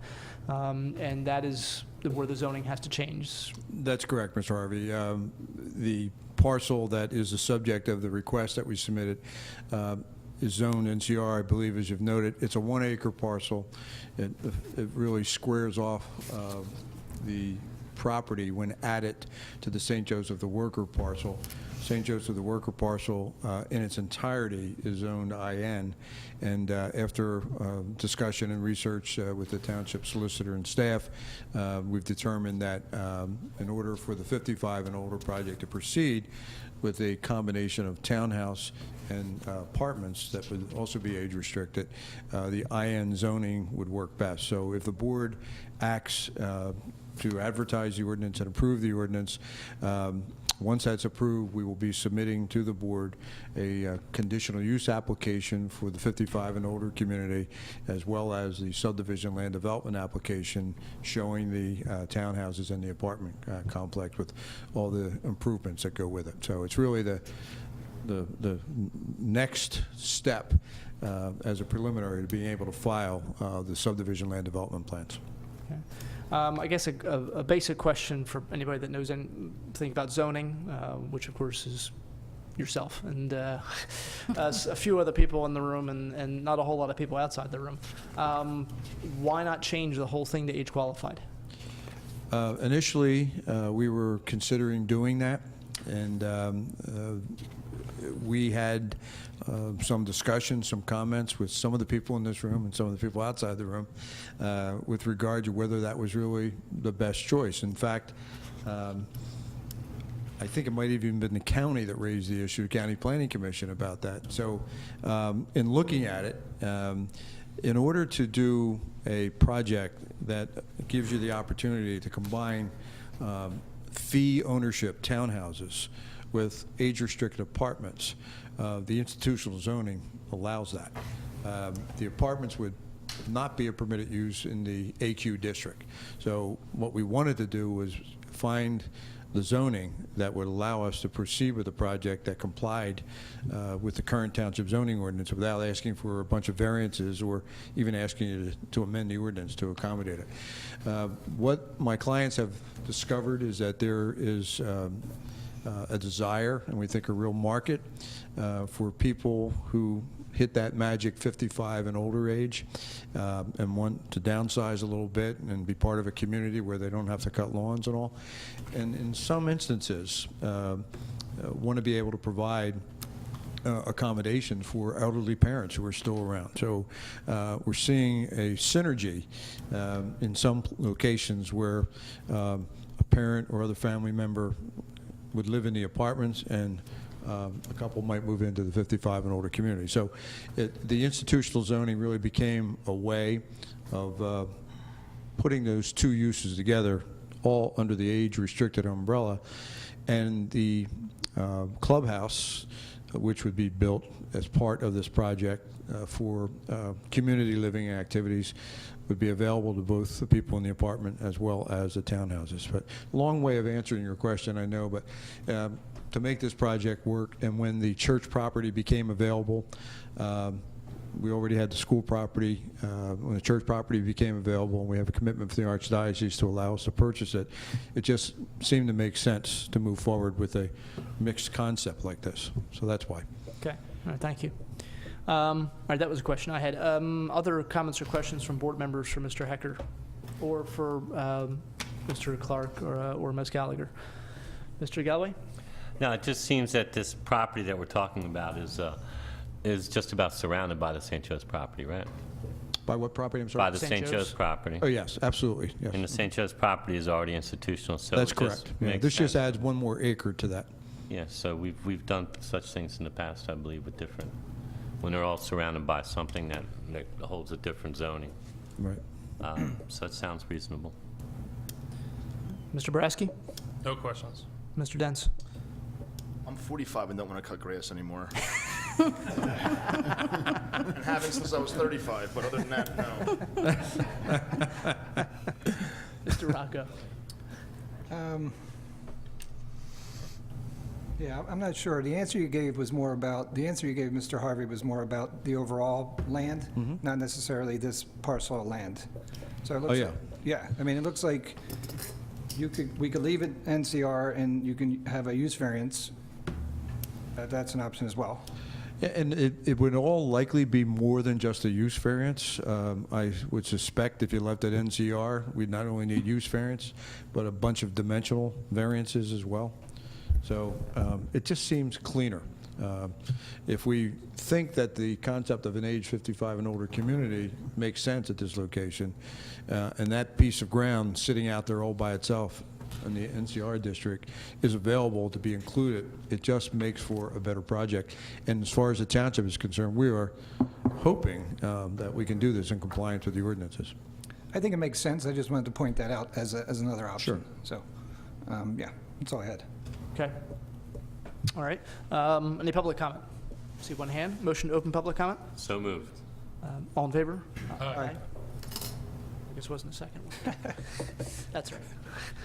And that is where the zoning has to change. That's correct, Mr. Harvey. The parcel that is the subject of the request that we submitted is zoned NCR, I believe, as you've noted. It's a 1 acre parcel. It really squares off the property when added to the St. Joseph the Worker parcel. St. Joseph the Worker parcel in its entirety is zoned IN, and after discussion and research with the township solicitor and staff, we've determined that in order for the 55 and older project to proceed with a combination of townhouse and apartments that would also be age restricted, the IN zoning would work best. So if the board acts to advertise the ordinance and approve the ordinance, once that's approved, we will be submitting to the board a conditional use application for the 55 and older community, as well as the subdivision land development application showing the townhouses and the apartment complex with all the improvements that go with it. So it's really the next step as a preliminary to being able to file the subdivision land development plans. Okay. I guess a basic question for anybody that knows anything about zoning, which of course is yourself and a few other people in the room and not a whole lot of people outside the room. Why not change the whole thing to age qualified? Initially, we were considering doing that, and we had some discussion, some comments with some of the people in this room and some of the people outside the room with regard to whether that was really the best choice. In fact, I think it might have even been the county that raised the issue, County Planning Commission, about that. So in looking at it, in order to do a project that gives you the opportunity to combine fee ownership townhouses with age-restricted apartments, the institutional zoning allows that. The apartments would not be a permitted use in the AQ district. So what we wanted to do was find the zoning that would allow us to proceed with a project that complied with the current township zoning ordinance without asking for a bunch of variances or even asking you to amend the ordinance to accommodate it. What my clients have discovered is that there is a desire, and we think a real market, for people who hit that magic 55 and older age and want to downsize a little bit and be part of a community where they don't have to cut lawns and all. And in some instances, want to be able to provide accommodation for elderly parents who are still around. So we're seeing a synergy in some locations where a parent or other family member would live in the apartments and a couple might move into the 55 and older community. So the institutional zoning really became a way of putting those two uses together, all under the age-restricted umbrella. And the clubhouse, which would be built as part of this project for community living activities, would be available to both the people in the apartment as well as the townhouses. But long way of answering your question, I know, but to make this project work, and when the church property became available, we already had the school property. When the church property became available, and we have a commitment from the Archdiocese to allow us to purchase it, it just seemed to make sense to move forward with a mixed concept like this. So that's why. Okay, all right, thank you. All right, that was a question I had. Other comments or questions from board members for Mr. Hecker or for Mr. Clark or Ms. Gallagher? Mr. Galloway? No, it just seems that this property that we're talking about is just about surrounded by the St. Joe's property, right? By what property, I'm sorry? By the St. Joe's property. Oh, yes, absolutely, yes. And the St. Joe's property is already institutional, so That's it just correct. Yeah, makes this just sense. adds one more acre to that. Yeah, so we've done such things in the past, I believe, with different, when they're all surrounded by something that holds a different zoning. Right. So it sounds reasonable. Mr. Boraski? No questions. Mr. Dents? I'm 45 and don't want to cut grass anymore. And haven't since I was 35, but other than that, no. Mr. Rocco? Yeah, I'm not sure. The answer you gave, Mr. Harvey, was more about the overall land, not necessarily this parcel of land. So it looks Oh, yeah. like, yeah, I mean, it looks like we could leave it NCR and you can have a use variance. That's an option as well. Yeah, and it would all likely be more than just a use variance. I would suspect if you left it NCR, we'd not only need use variance, but a bunch of dimensional variances as well. So it just seems cleaner. If we think that the concept of an age 55 and older community makes sense at this location, and that piece of ground sitting out there all by itself in the NCR district is available to be included, it just makes for a better project. And as far as the township is concerned, we are hoping that we can do this in compliance with the ordinances. I think it makes sense. I just wanted to point that out as another option. Sure. So, yeah, that's all I had. Okay. All right. Any public comment? See one hand. Motion to open public comment? So moved. All in favor? Aye. I guess it wasn't a second one. That's right.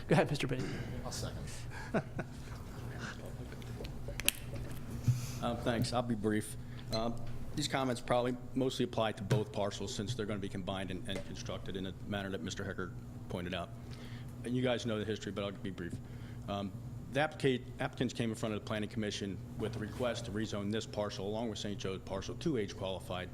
Go ahead, Mr. Beatty. I'll second. Thanks. I'll be brief. These comments probably mostly apply to both parcels since they're going to be combined and constructed in a manner that Mr. Hecker pointed out. And you guys know the history, but I'll be brief. The applicants came in front of the Planning Commission with a request to rezone this parcel along with St. Joe's parcel to age qualified,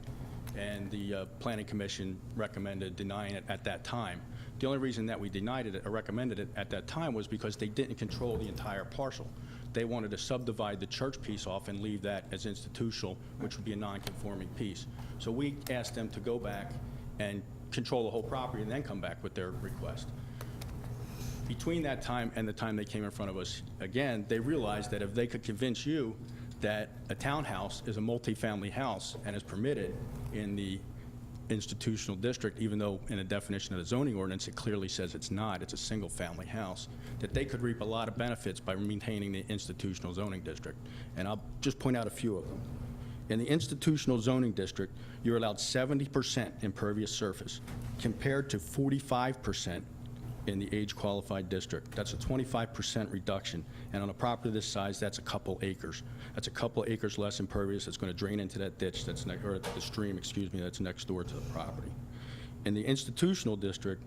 and the Planning Commission recommended denying it at that time. The only reason that we denied it or recommended it at that time was because they didn't control the entire parcel. They wanted to subdivide the church piece off and leave that as institutional, which would be a non-conforming piece. So we asked them to go back and control the whole property and then come back with their request. Between that time and the time they came in front of us again, they realized that if they could convince you that a townhouse is a multifamily house and is permitted in the institutional district, even though in a definition of the zoning ordinance it clearly says it's not, it's a single-family house, that they could reap a lot of benefits by maintaining the institutional zoning district. And I'll just point out a few of them. In the institutional zoning district, you're allowed 70% impervious surface, compared to 45% in the age-qualified district. That's a 25% reduction, and on a property this size, that's a couple acres. That's a couple acres less impervious that's going to drain into that ditch that's or the stream, excuse me, that's next door to the property. In the institutional district,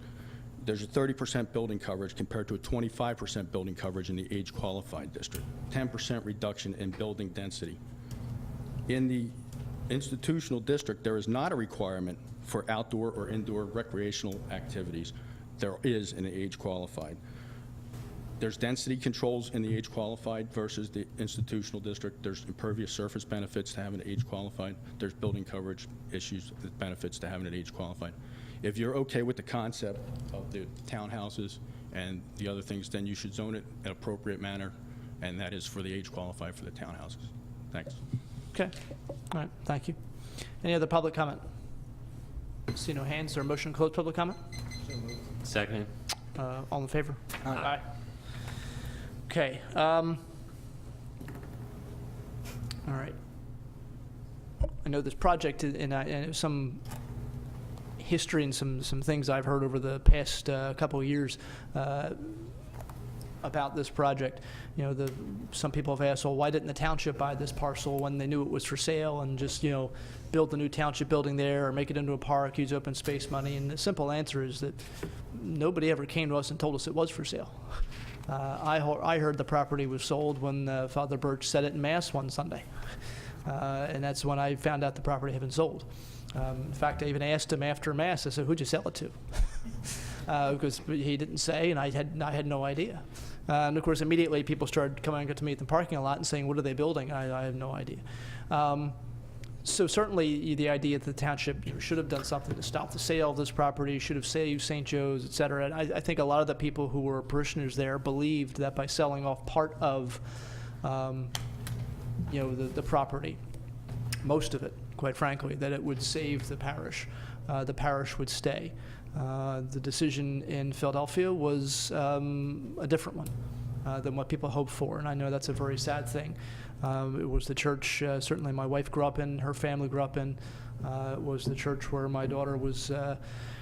there's a 30% building coverage compared to a 25% building coverage in the age-qualified district. 10% reduction in building density. In the institutional district, there is not a requirement for outdoor or indoor recreational activities. There is in the age-qualified. There's density controls in the age-qualified versus the institutional district. There's impervious surface benefits to having an age-qualified. There's building coverage issues, benefits to having an age-qualified. If you're okay with the concept of the townhouses and the other things, then you should zone it in an appropriate manner, and that is for the age-qualified for the townhouses. Thanks. Okay. All right. Thank you. Any other public comment? See no hands. Is there a motion to close public comment? Second. All in favor? Aye. Okay. All right. I know this project, and some history and some things I've heard over the past couple of years about this project. You know, some people have asked, well, why didn't the township buy this parcel when they knew it was for sale and just, build the new township building there or make it into a park, use open space money? And the simple answer is that nobody ever came to us and told us it was for sale. I heard the property was sold when Father Birch said it in Mass one Sunday. And that's when I found out the property had been sold. In fact, I even asked him after Mass, I said, who'd you sell it to? Because he didn't say, and I had no idea. And of course, immediately people started coming up to me at the parking lot and saying, what are they building? I have no idea. So certainly the idea that the township should have done something to stop the sale of this property, should have saved St. Joe's, et cetera. And I think a lot of the people who were parishioners there believed that by selling off part of the property, most of it, quite frankly, that it would save the parish. The parish would stay. The decision in Philadelphia was a different one than what people hoped for, and I know that's a very sad thing. It was the church, certainly my wife grew up in, her family grew up in. It was the church where my daughter was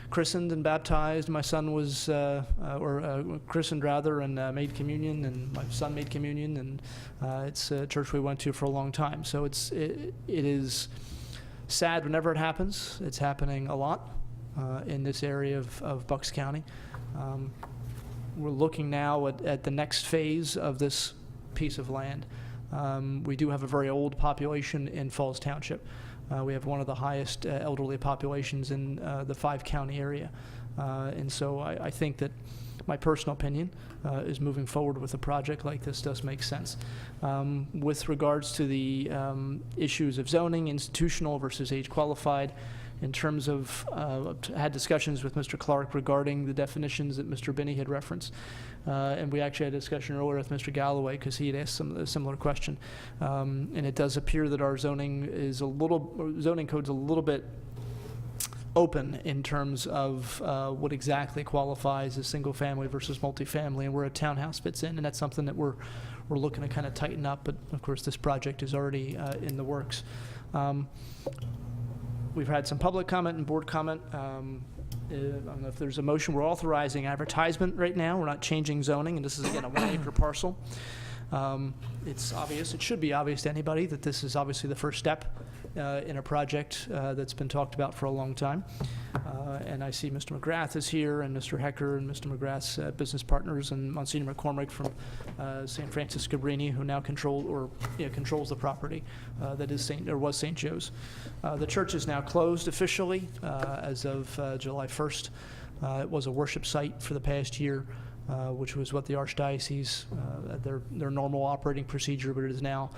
christened and baptized. My son was, christened rather, and made communion, and my son made communion, and it's a church we went to for a long time. So it is sad whenever it happens. It's happening a lot in this area of Bucks County. We're looking now at the next phase of this piece of land. We do have a very old population in Falls Township. We have one of the highest elderly populations in the 5-county area. And so I think that my personal opinion is moving forward with a project like this does make sense. With regards to the issues of zoning, institutional versus age qualified, in terms of, had discussions with Mr. Clark regarding the definitions that Mr. Binney had referenced. And we actually had a discussion earlier with Mr. Galloway because he had asked a similar question. And it does appear that our zoning code's a little bit open in terms of what exactly qualifies as single family versus multifamily and where a townhouse fits in. And that's something that we're looking to kind of tighten up. But of course, this project is already in the works. We've had some public comment and board comment. I don't know if there's a motion. We're authorizing advertisement right now. We're not changing zoning, and this is, again, a 1-acre parcel. It's obvious, it should be obvious to anybody that this is obviously the first step in a project that's been talked about for a long time. And I see Mr. McGrath is here, and Mr. Hecker and Mr. McGrath's business partners, and Monsignor McCormick from St. Francis Cabrini, who now controls the property that is was St. Joe's. The church is now closed officially as of July 1st. It was a worship site for the past year, which was what the Archdiocese, their normal operating procedure, but it is now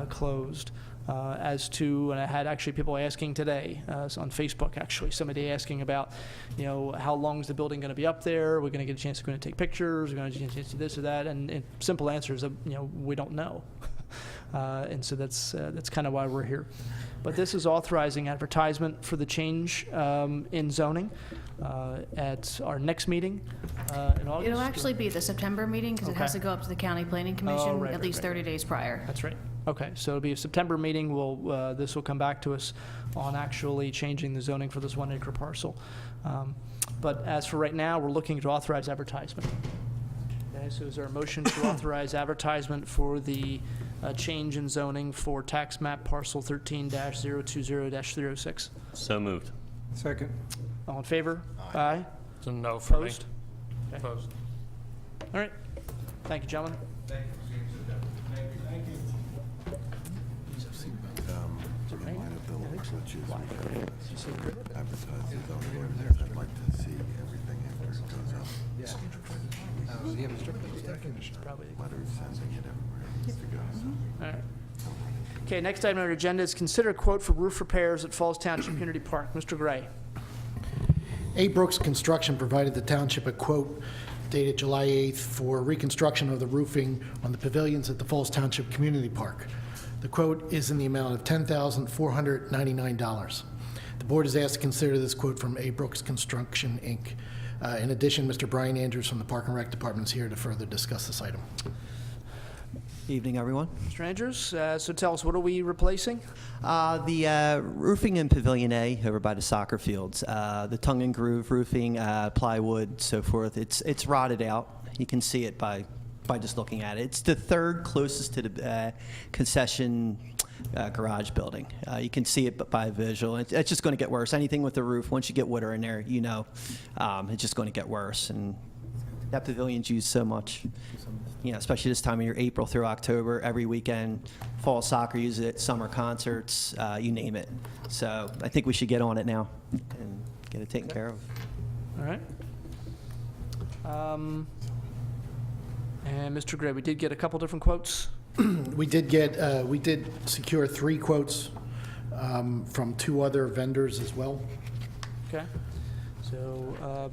closed. And I had actually people asking today on Facebook, actually, somebody asking about, how long is the building going to be up there? We're going to get a chance to take pictures. We're going to get a chance to do this or that. And simple answer is, we don't know. And so that's kind of why we're here. But this is authorizing advertisement for the change in zoning at our next meeting in August. It'll actually be the September meeting because it has to go up to the County Planning Commission at least 30 days prior. That's right. Okay, so it'll be a September meeting. This will come back to us on actually changing the zoning for this 1-acre parcel. But as for right now, we're looking to authorize advertisement. Okay, so is there a motion to authorize advertisement for the change in zoning for tax map parcel 13-020-306? So moved. Second. All in favor? Aye. It's a no for me. Opposed? Okay. Opposed. All right. Thank you, gentlemen. I'd like to see everything after it goes up. Letters sending it everywhere it needs to go. All right. Okay, next item on our agenda is consider quote for roof repairs at Falls Township Community Park. Mr. Gray. A. Brooks Construction provided the township a quote dated July 8th for reconstruction of the roofing on the pavilions at the Falls Township Community Park. The quote is in the amount of $10,499. The board is asked to consider this quote from A. Brooks Construction, Inc. In addition, Mr. Brian Andrews from the Park and Rec Department is here to further discuss this item. Evening, everyone. Mr. Andrews, so tell us, what are we replacing? The roofing in Pavilion A over by the soccer fields, the tongue and groove roofing, plywood, so forth, it's rotted out. You can see it by just looking at it. It's the third closest to the concession garage building. You can see it by visual. It's just going to get worse. Anything with the roof, once you get water in there, it's just going to get worse. And That pavilion's used so much, you know, especially this time of year, April through October, every weekend. Fall soccer uses it, summer concerts, you name it. So I think we should get on it now and get it taken care of. All right. And Mr. Gray, we did get a couple different quotes. We did secure 3 quotes from 2 other vendors as well. Okay. So, all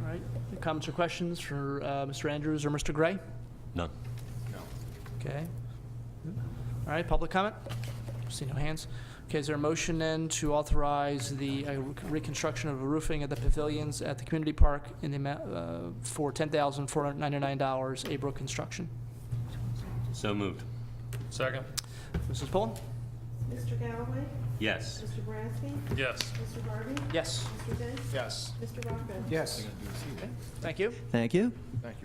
right. Comments or questions for Mr. Andrews or Mr. Gray? None. Okay. All right, public comment? See no hands. Okay, is there a motion then to authorize the reconstruction of the roofing at the pavilions at the community park in the amount for $10,499, A-Brook Construction? So moved. Second. Mrs. Pullen? Mr. Galloway? Yes. Mr. Boraski? Yes. Mr. Harvey? Yes. Mr. Dent? Yes. Mr. Rocco? Yes. Thank you. Thank you. Thank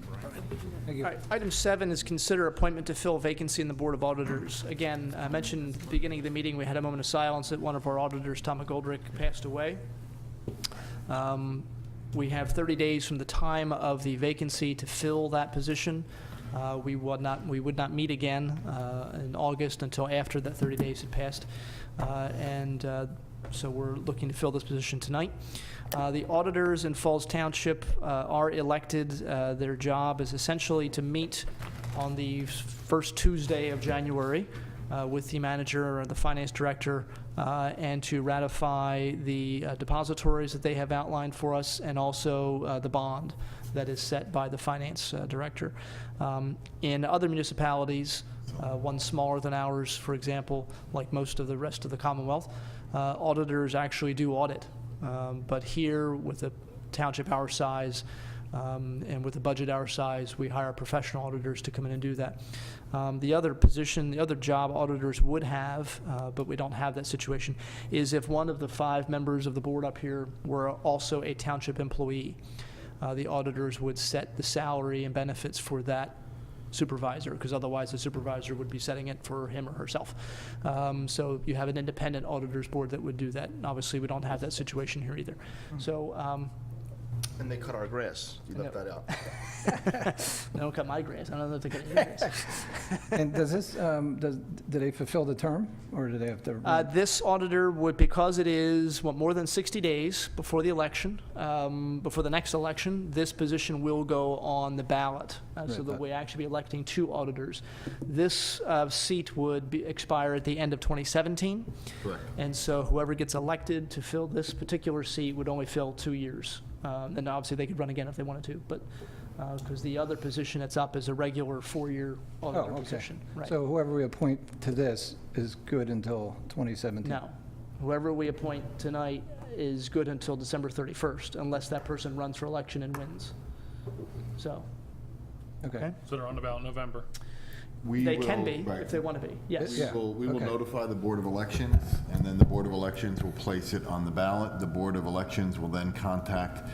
All you. right, item 7 is consider appointment to fill vacancy in the Board of Auditors. Again, I mentioned at the beginning of the meeting, we had a moment of silence that one of our auditors, Tom McGoldrick, passed away. We have 30 days from the time of the vacancy to fill that position. We would not meet again in August until after that 30 days had passed. So we're looking to fill this position tonight. The auditors in Falls Township are elected. Their job is essentially to meet on the first Tuesday of January with the manager or the finance director and to ratify the depositories that they have outlined for us and also the bond that is set by the finance director. In other municipalities, one smaller than ours, for example, like most of the rest of the Commonwealth, auditors actually do audit. But here, with a township our size and with a budget our size, we hire professional auditors to come in and do that. The other position, the other job auditors would have, but we don't have that situation, is if one of the 5 members of the board up here were also a township employee. The auditors would set the salary and benefits for that supervisor, because otherwise the supervisor would be setting it for him or herself. So you have an independent auditors board that would do that. And obviously, we don't have that situation here either. So. And they cut our grass. You left that out. They don't cut my grass. I don't know if they cut your grass. And does this, do they fulfill the term, or do they have to? This auditor would, because it is, more than 60 days before the election, before the next election, this position will go on the ballot. So that we actually be electing 2 auditors. This seat would expire at the end of 2017. Correct. And so whoever gets elected to fill this particular seat would only fill 2 years. And obviously, they could run again if they wanted to, but because the other position that's up is a regular 4-year auditor position. Right. So whoever we appoint to this is good until 2017? No. Whoever we appoint tonight is good until December 31st, unless that person runs for election and wins. So. Okay. So they're on about November. They can be, if they want to be, yes. We will notify the Board of Elections, and then the Board of Elections will place it on the ballot. The Board of Elections will then contact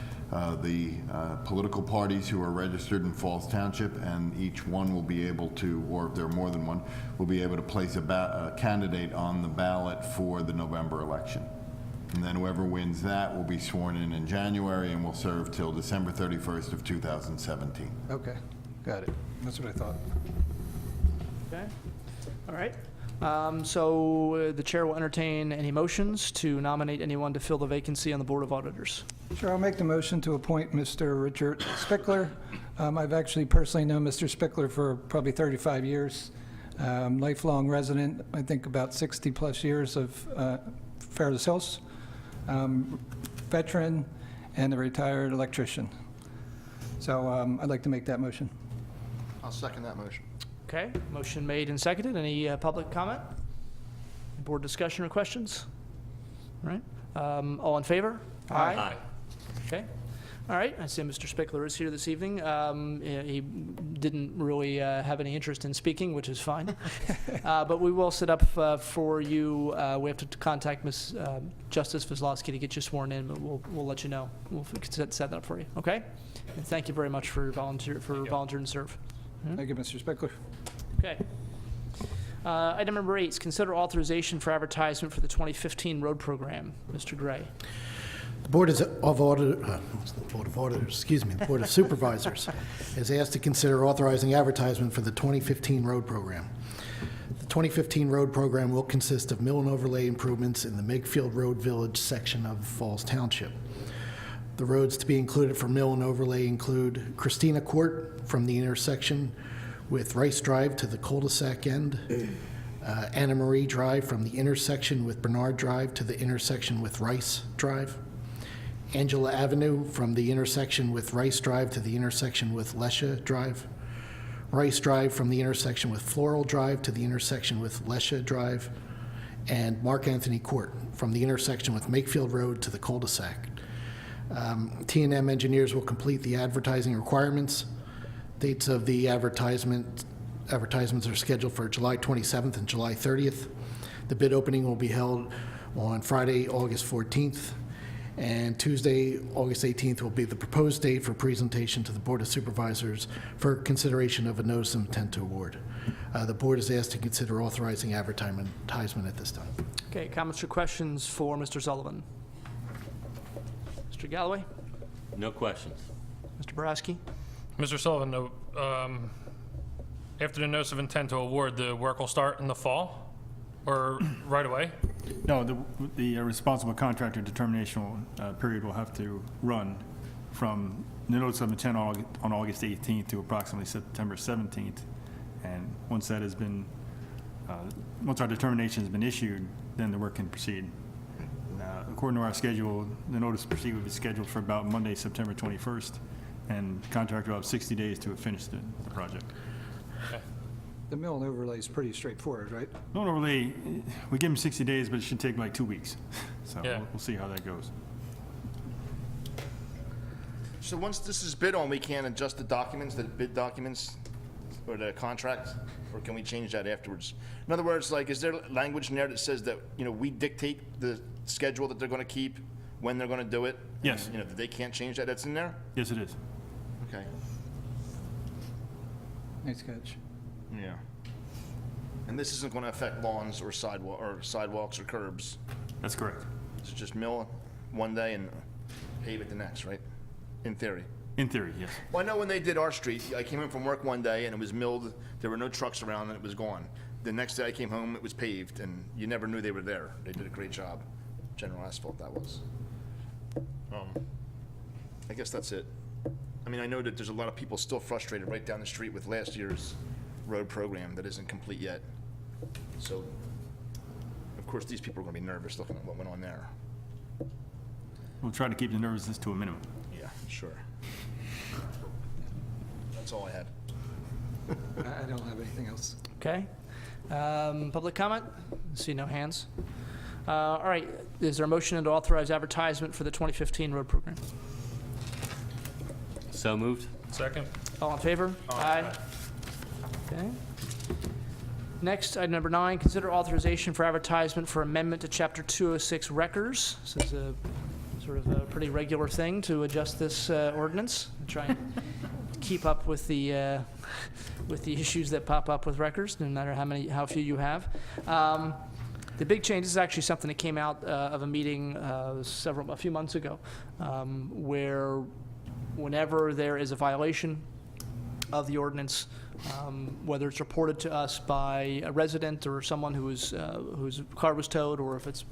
the political parties who are registered in Falls Township, and each one will be able to, or if there are more than one, will be able to place a candidate on the ballot for the November election. And then whoever wins that will be sworn in January and will serve till December 31st of 2017. Okay, got it. That's what I thought. Okay, all right. So the chair will entertain any motions to nominate anyone to fill the vacancy on the Board of Auditors. Sure, I'll make the motion to appoint Mr. Richard Spickler. I've actually personally known Mr. Spickler for probably 35 years. Lifelong resident, I think about 60-plus years of Fairless Hills. Veteran and a retired electrician. So I'd like to make that motion. I'll second that motion. Okay, motion made and seconded. Any public comment? Board discussion or questions? All right. All in favor? Aye. Okay. All right. I see Mr. Spickler is here this evening. He didn't really have any interest in speaking, which is fine. But we will set up for you. We have to contact Ms. Justice Kozlowski to get you sworn in, but we'll let you know. We'll set that up for you. Okay. And thank you very much for volunteering to serve. Thank you, Mr. Spickler. Okay. Item number 8 is consider authorization for advertisement for the 2015 road program. Mr. Gray. The Board of Supervisors is asked to consider authorizing advertisement for the 2015 road program. The 2015 road program will consist of mill and overlay improvements in the Makefield Road Village section of Falls Township. The roads to be included for mill and overlay include Christina Court from the intersection with Rice Drive to the cul-de-sac end, Anna Marie Drive from the intersection with Bernard Drive to the intersection with Rice Drive, Angela Avenue from the intersection with Rice Drive to the intersection with Lesha Drive, Rice Drive from the intersection with Floral Drive to the intersection with Lesha Drive, and Mark Anthony Court from the intersection with Makefield Road to the cul-de-sac. T&M engineers will complete the advertising requirements. Dates of the advertisements are scheduled for July 27th and July 30th. The bid opening will be held on Friday, August 14th, and Tuesday, August 18th will be the proposed date for presentation to the Board of Supervisors for consideration of a notice of intent to award. The board is asked to consider authorizing advertisement at this time. Okay, comments or questions for Mr. Sullivan? Mr. Galloway? No questions. Mr. Boraski? Mr. Sullivan, after the notice of intent to award, the work will start in the fall or right away? No, the responsible contractor determination period will have to run from the notice of intent on August 18th to approximately September 17th. And once that has been, once our determination has been issued, then the work can proceed. According to our schedule, the notice to proceed will be scheduled for about Monday, September 21st, and the contractor will have 60 days to finish the project. Okay. The mill and overlay is pretty straightforward, right? Mill and overlay, we give them 60 days, but it should take like 2 weeks. So Yeah. we'll see how that goes. So once this is bid on, we can't adjust the documents, the bid documents, or the contract, or can we change that afterwards? In other words, like, is there language in there that says that, you know, we dictate the schedule that they're gonna keep, when they're gonna do it? Yes. And, you know, that they can't change that, that's in there? Yes, it is. Okay, Nice catch. yeah. And this isn't gonna affect lawns or sidewalks or curbs? That's correct. It's just mill one day and pave it the next, right? In theory. In theory, yes. Well, I know when they did our street, I came in from work one day and it was milled, there were no trucks around and it was gone. The next day I came home, it was paved, and you never knew they were there. They did a great job. General Asphalt, that was. I guess that's it. I mean, I know that there's a lot of people still frustrated right down the street with last year's road program that isn't complete yet. So, of course, these people are gonna be nervous looking at what went on there. We'll try to keep the nervousness to a minimum. Yeah, sure. That's all I had. I don't have anything else. Okay. Public comment? See no hands. All right, is there a motion to authorize advertisement for the 2015 road program? So moved. Second? All in favor? Aye. Okay. Next, item number 9, consider authorization for advertisement for amendment to Chapter 206 Wreckers. This is a sort of a pretty regular thing to adjust this ordinance, and try and keep up with the issues that pop up with wreckers, no matter how few you have. The big change is actually something that came out of a meeting a few months ago, where whenever there is a violation of the ordinance, whether it's reported to us by a resident or someone whose car was towed, or if it's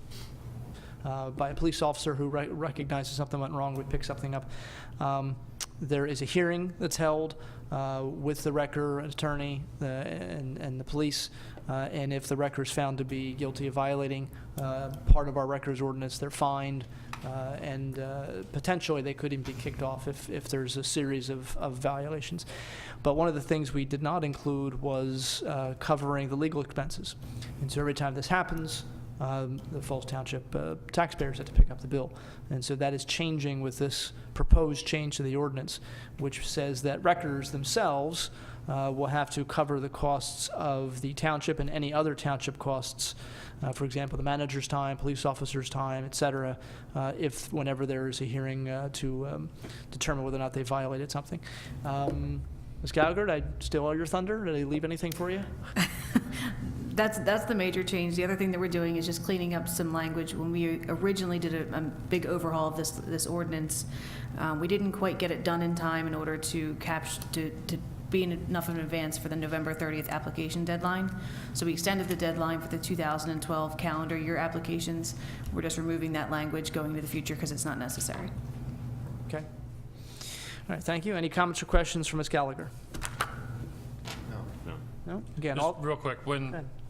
by a police officer who recognizes something went wrong, we pick something up. There is a hearing that's held with the wrecker attorney and the police, and if the wrecker is found to be guilty of violating part of our wreckers ordinance, they're fined, and potentially they could even be kicked off if there's a series of violations. But one of the things we did not include was covering the legal expenses. And so every time this happens, the Falls Township taxpayers have to pick up the bill. And so that is changing with this proposed change to the ordinance, which says that wreckers themselves will have to cover the costs of the township and any other township costs, for example, the manager's time, police officer's time, et cetera, whenever there is a hearing to determine whether or not they violated something. Ms. Gallagher, did I steal all your thunder? Did I leave anything for you? That's the major change. The other thing that we're doing is just cleaning up some language. When we originally did a big overhaul of this ordinance, we didn't quite get it done in time in order to be enough in advance for the November 30th application deadline. So we extended the deadline for the 2012 calendar year applications. We're just removing that language going into the future because it's not necessary. Okay. All right, thank you. Any comments or questions from Ms. Gallagher? No? Again, Just real quick,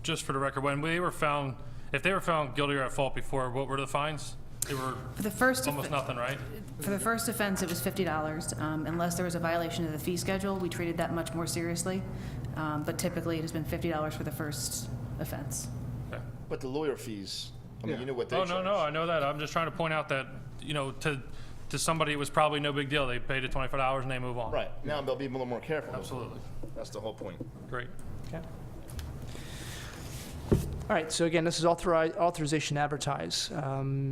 just for the record, when they were found, if they were found guilty or at fault before, what were the fines? They were For the first almost nothing, right? For the first offense, it was $50. Unless there was a violation of the fee schedule, we treated that much more seriously. But typically, it has been $50 for the first offense. But the lawyer fees, I mean, you know what they Oh, charge. no, I know that. I'm just trying to point out that, to somebody, it was probably no big deal. They paid the $25 and they move on. Right, now they'll be a little more careful. Absolutely. That's the whole point. Great. Okay. All right, so again, this is authorization to advertise.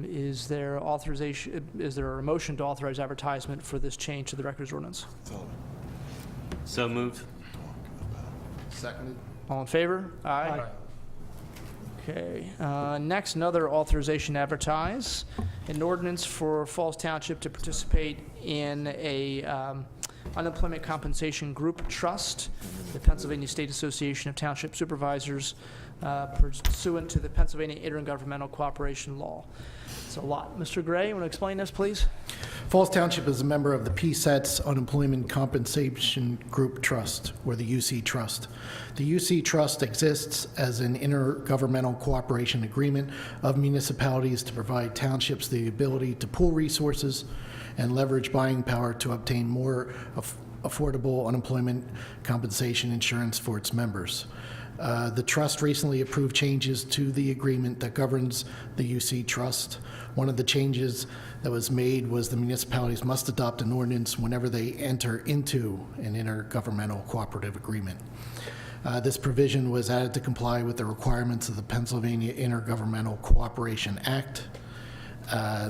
Is there a motion to authorize advertisement for this change to the records ordinance? So moved. Seconded. All in favor? Aye. Okay. Next, another authorization to advertise. An ordinance for Falls Township to participate in a unemployment compensation group trust, the Pennsylvania State Association of Township Supervisors, pursuant to the Pennsylvania Intergovernmental Cooperation Law. It's a lot. Mr. Gray, you want to explain this, please? Falls Township is a member of the PSETS Unemployment Compensation Group Trust, or the UC Trust. The UC Trust exists as an intergovernmental cooperation agreement of municipalities to provide townships the ability to pool resources and leverage buying power to obtain more affordable unemployment compensation insurance for its members. The trust recently approved changes to the agreement that governs the UC Trust. One of the changes that was made was the municipalities must adopt an ordinance whenever they enter into an intergovernmental cooperative agreement. This provision was added to comply with the requirements of the Pennsylvania Intergovernmental Cooperation Act.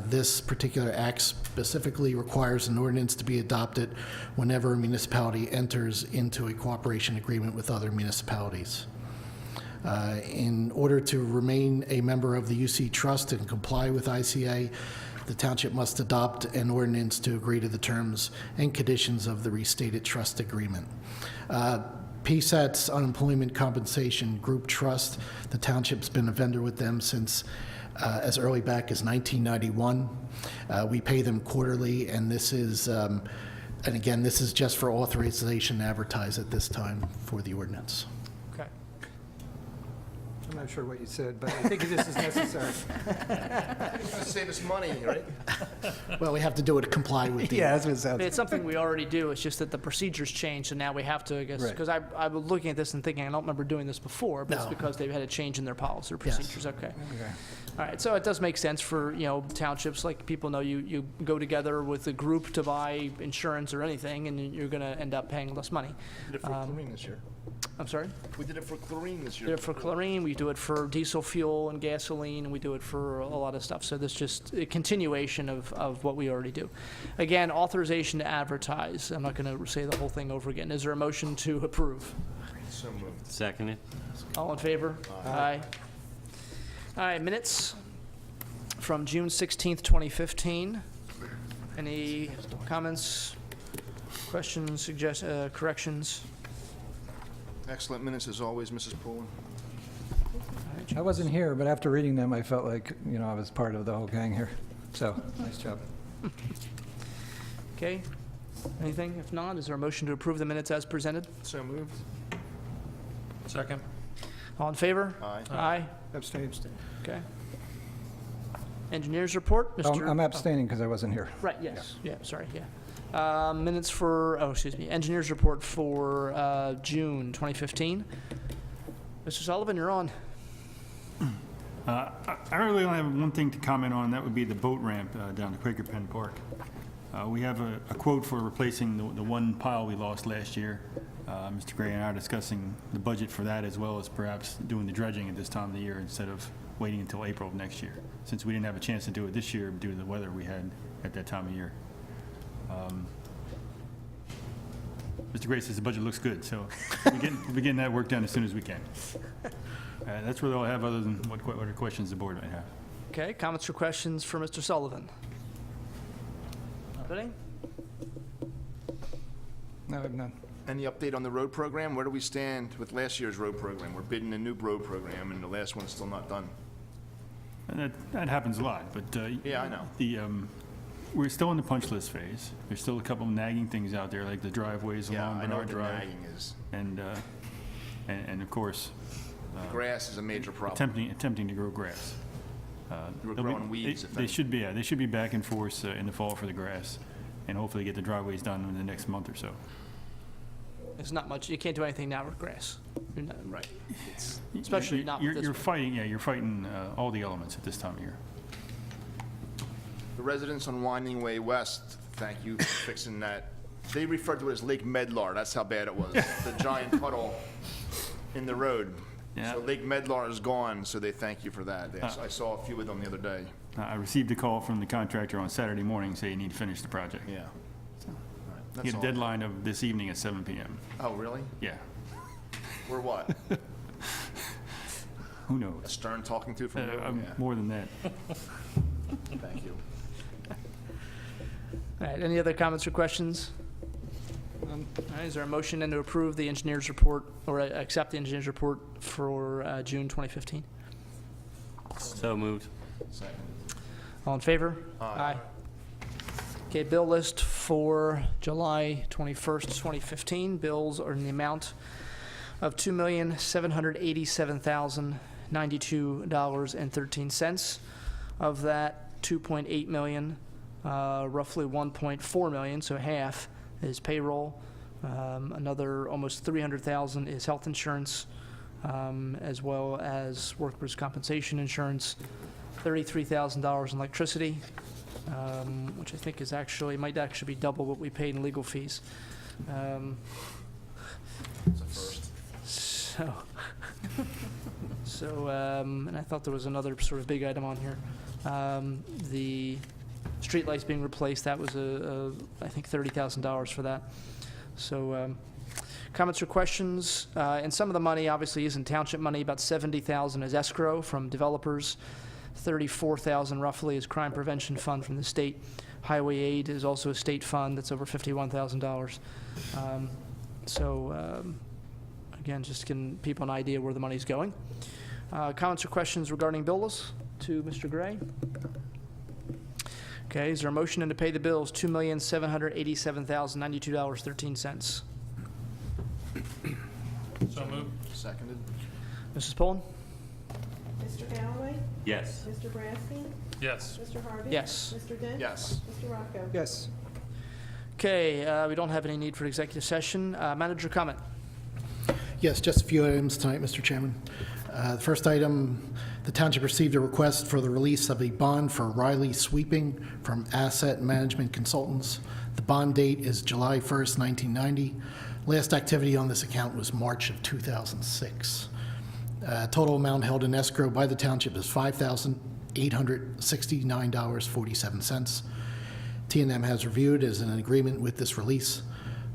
This particular act specifically requires an ordinance to be adopted whenever a municipality enters into a cooperation agreement with other municipalities. In order to remain a member of the UC Trust and comply with ICA, the township must adopt an ordinance to agree to the terms and conditions of the restated trust agreement. PSET's Unemployment Compensation Group Trust, the township's been a vendor with them since as early back as 1991. We pay them quarterly, and this is, and again, this is just for authorization to advertise at this time for the ordinance. Okay. I'm not sure what you said, but I think this is necessary. It's going to save us money, right? Well, we have to do it to comply with the... Yeah, that's what it sounds. It's something we already do. It's just that the procedures changed, and now we have to, I guess, Right. because I was looking at this and thinking, I don't remember doing this before, but it's No. because they've had a change in their policy or Yes. procedures. Okay. Okay. All right, so it does make sense for, townships, like people know you go together with a group to buy insurance or anything, and you're going to end up paying less money. We did it for chlorine this year. I'm sorry? We did it for chlorine this We year. do it for chlorine, we do it for diesel fuel and gasoline, and we do it for a lot of stuff. So this just a continuation of what we already do. Again, authorization to advertise. I'm not going to say the whole thing over again. Is there a motion to approve? So moved. Seconded. All in favor? Aye. All right, minutes from June 16th, 2015. Any comments, questions, corrections? Excellent minutes as always, Mrs. Poulin. I wasn't here, but after reading them, I felt like, I was part of the whole gang here. So, nice job. Okay. Anything? If not, is there a motion to approve the minutes as presented? So moved. Second. All in favor? Aye. Aye. Abstain. Okay. Engineers report, Mr. I'm abstaining because I wasn't here. Right, yes. Yeah, sorry, yeah. Minutes for, engineers report for June 2015. Mr. Sullivan, you're on. I really only have one thing to comment on, that would be the boat ramp down to Quaker Penn Park. We have a quote for replacing the one pile we lost last year. Mr. Gray and I are discussing the budget for that, as well as perhaps doing the dredging at this time of the year instead of waiting until April of next year, since we didn't have a chance to do it this year due to the weather we had at that time of year. Mr. Gray says the budget looks good, so we're getting that work done as soon as we can. That's really all I have, other than what other questions the board might have. Okay, comments or questions for Mr. Sullivan? Anybody? No, I have none. Any update on the road program? Where do we stand with last year's road program? We're bidding a new road program, and the last one's still not done. And that happens a lot, but Yeah, I know. We're still in the punch list phase. There's still a couple nagging things out there, like the driveways Yeah, along I know Bernard what the Drive. nagging is. Uh, And of course, The grass is a major problem. attempting to grow grass. We're They'll be- growing weeds. if They any. should be, yeah, they should be back in force in the fall for the grass, and hopefully get the driveways done in the next month or so. There's not much, you can't do anything now with grass. You're not- Right. It's- Especially not with this You're one. fighting, you're fighting all the elements at this time of year. The residents on Winding Way West, thank you for fixing that. They referred to it as Lake Medlar. That's how bad it was. The giant puddle in the road. Yeah. So Lake Medlar is gone, so they thank you for that. I saw a few of them the other day. I received a call from the contractor on Saturday morning saying you need to finish the project. Yeah. He That's had a all. deadline of this evening at 7 PM. Oh, really? Yeah. Or what? Who knows? A stern talking to from you? Yeah. More than that. Thank you. All right, any other comments or questions? All right, is there a motion then to approve the engineer's report, or accept the engineer's report for June 2015? So moved. All in favor? Aye. Okay, bill list for July 21st, 2015. Bills are in the amount of $2,787,092.13. Of that, $2.8 million, roughly $1.4 million, so half, is payroll. Another almost $300,000 is health insurance, as well as workers' compensation insurance. $33,000 in electricity, which I think is might actually be double what we paid in legal fees. It's a first. And I thought there was another sort of big item on here. The streetlights being replaced, that was I think $30,000 for that. So, comments or questions? And some of the money obviously isn't township money, about $70,000 is escrow from developers. $34,000 roughly is crime prevention fund from the state. Highway aid is also a state fund that's over $51,000. Again, just giving people an idea where the money's going. Comments or questions regarding bills to Mr. Gray? Okay, is there a motion to pay the bills, $2,787,092.13? So moved. Seconded. Mrs. Pullen? Mr. Galloway? Yes. Mr. Brasky? Yes. Mr. Harvey? Yes. Mr. Dent? Yes. Mr. Rocco? Yes. Okay, we don't have any need for executive session. Manager comment? Yes, just a few items tonight, Mr. Chairman. The first item, the township received a request for the release of a bond for Riley Sweeping from Asset Management Consultants. The bond date is July 1st, 1990. Last activity on this account was March of 2006. Total amount held in escrow by the township is $5,869.47. T&M has reviewed as an agreement with this release.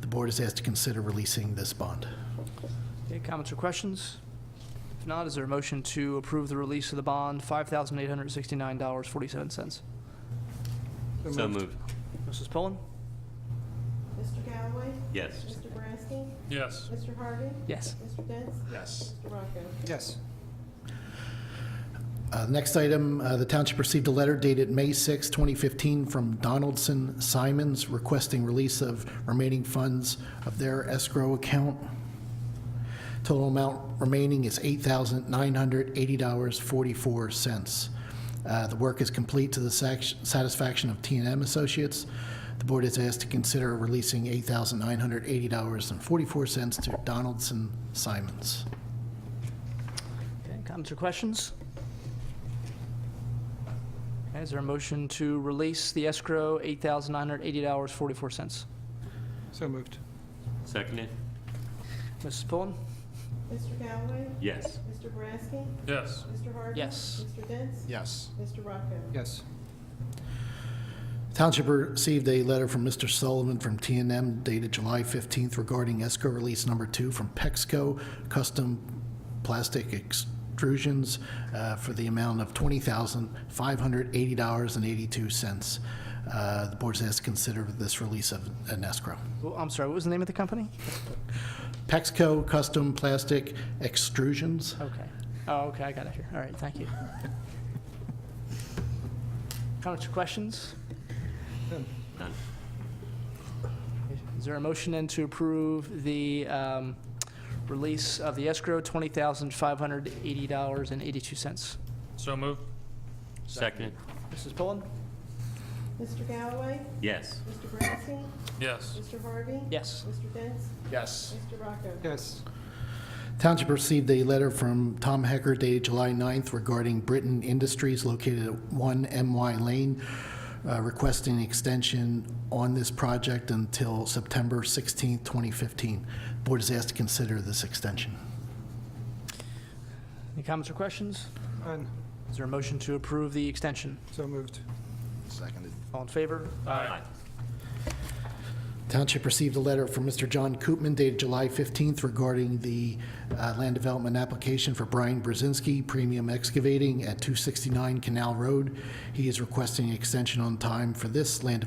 The board is asked to consider releasing this bond. Okay, comments or questions? If not, is there a motion to approve the release of the bond, $5,869.47? So moved. Mrs. Pullen? Mr. Galloway? Yes. Mr. Brasky? Yes. Mr. Harvey? Yes. Mr. Dent? Yes. Mr. Rocco? Yes. Next item, the township received a letter dated May 6, 2015 from Donaldson Simons requesting release of remaining funds of their escrow account. Total amount remaining is $8,980.44. The work is complete to the satisfaction of T&M Associates. The board is asked to consider releasing $8,980.44 to Donaldson Simons. Okay, comments or questions? Okay, is there a motion to release the escrow, $8,980.44? So moved. Seconded? Mrs. Pullen? Mr. Galloway? Yes. Mr. Brasky? Yes. Mr. Harvey? Yes. Mr. Dent? Yes. Mr. Rocco? Yes. Township received a letter from Mr. Sullivan from T&M dated July 15th regarding escrow release number 2 from Pexco Custom Plastic Extrusions for the amount of $20,580.82. The board's asked to consider this release of an escrow. Well, I'm sorry, what was the name of the company? Pexco Custom Plastic Extrusions. Okay. Oh, okay, I got it here. All right, thank you. Comments or questions? None. Is there a motion then to approve the release of the escrow, $20,580.82? So moved. Second. Mrs. Pullen? Mr. Galloway? Yes. Mr. Brasky? Yes. Mr. Harvey? Yes. Mr. Dents? Yes. Mr. Rocco? Yes. Township received a letter from Tom Hecker dated July 9th regarding Britain Industries located at 1 MY Lane, requesting an extension on this project until September 16th, 2015. The board is asked to consider this extension. Any comments or questions? None. Is there a motion to approve the extension? So moved. Seconded. All in favor? Aye. Township received a letter from Mr. John Koopman dated July 15th regarding the land development application for Brian Brzezinski, Premium Excavating at 269 Canal Road. He is requesting an extension on time for this land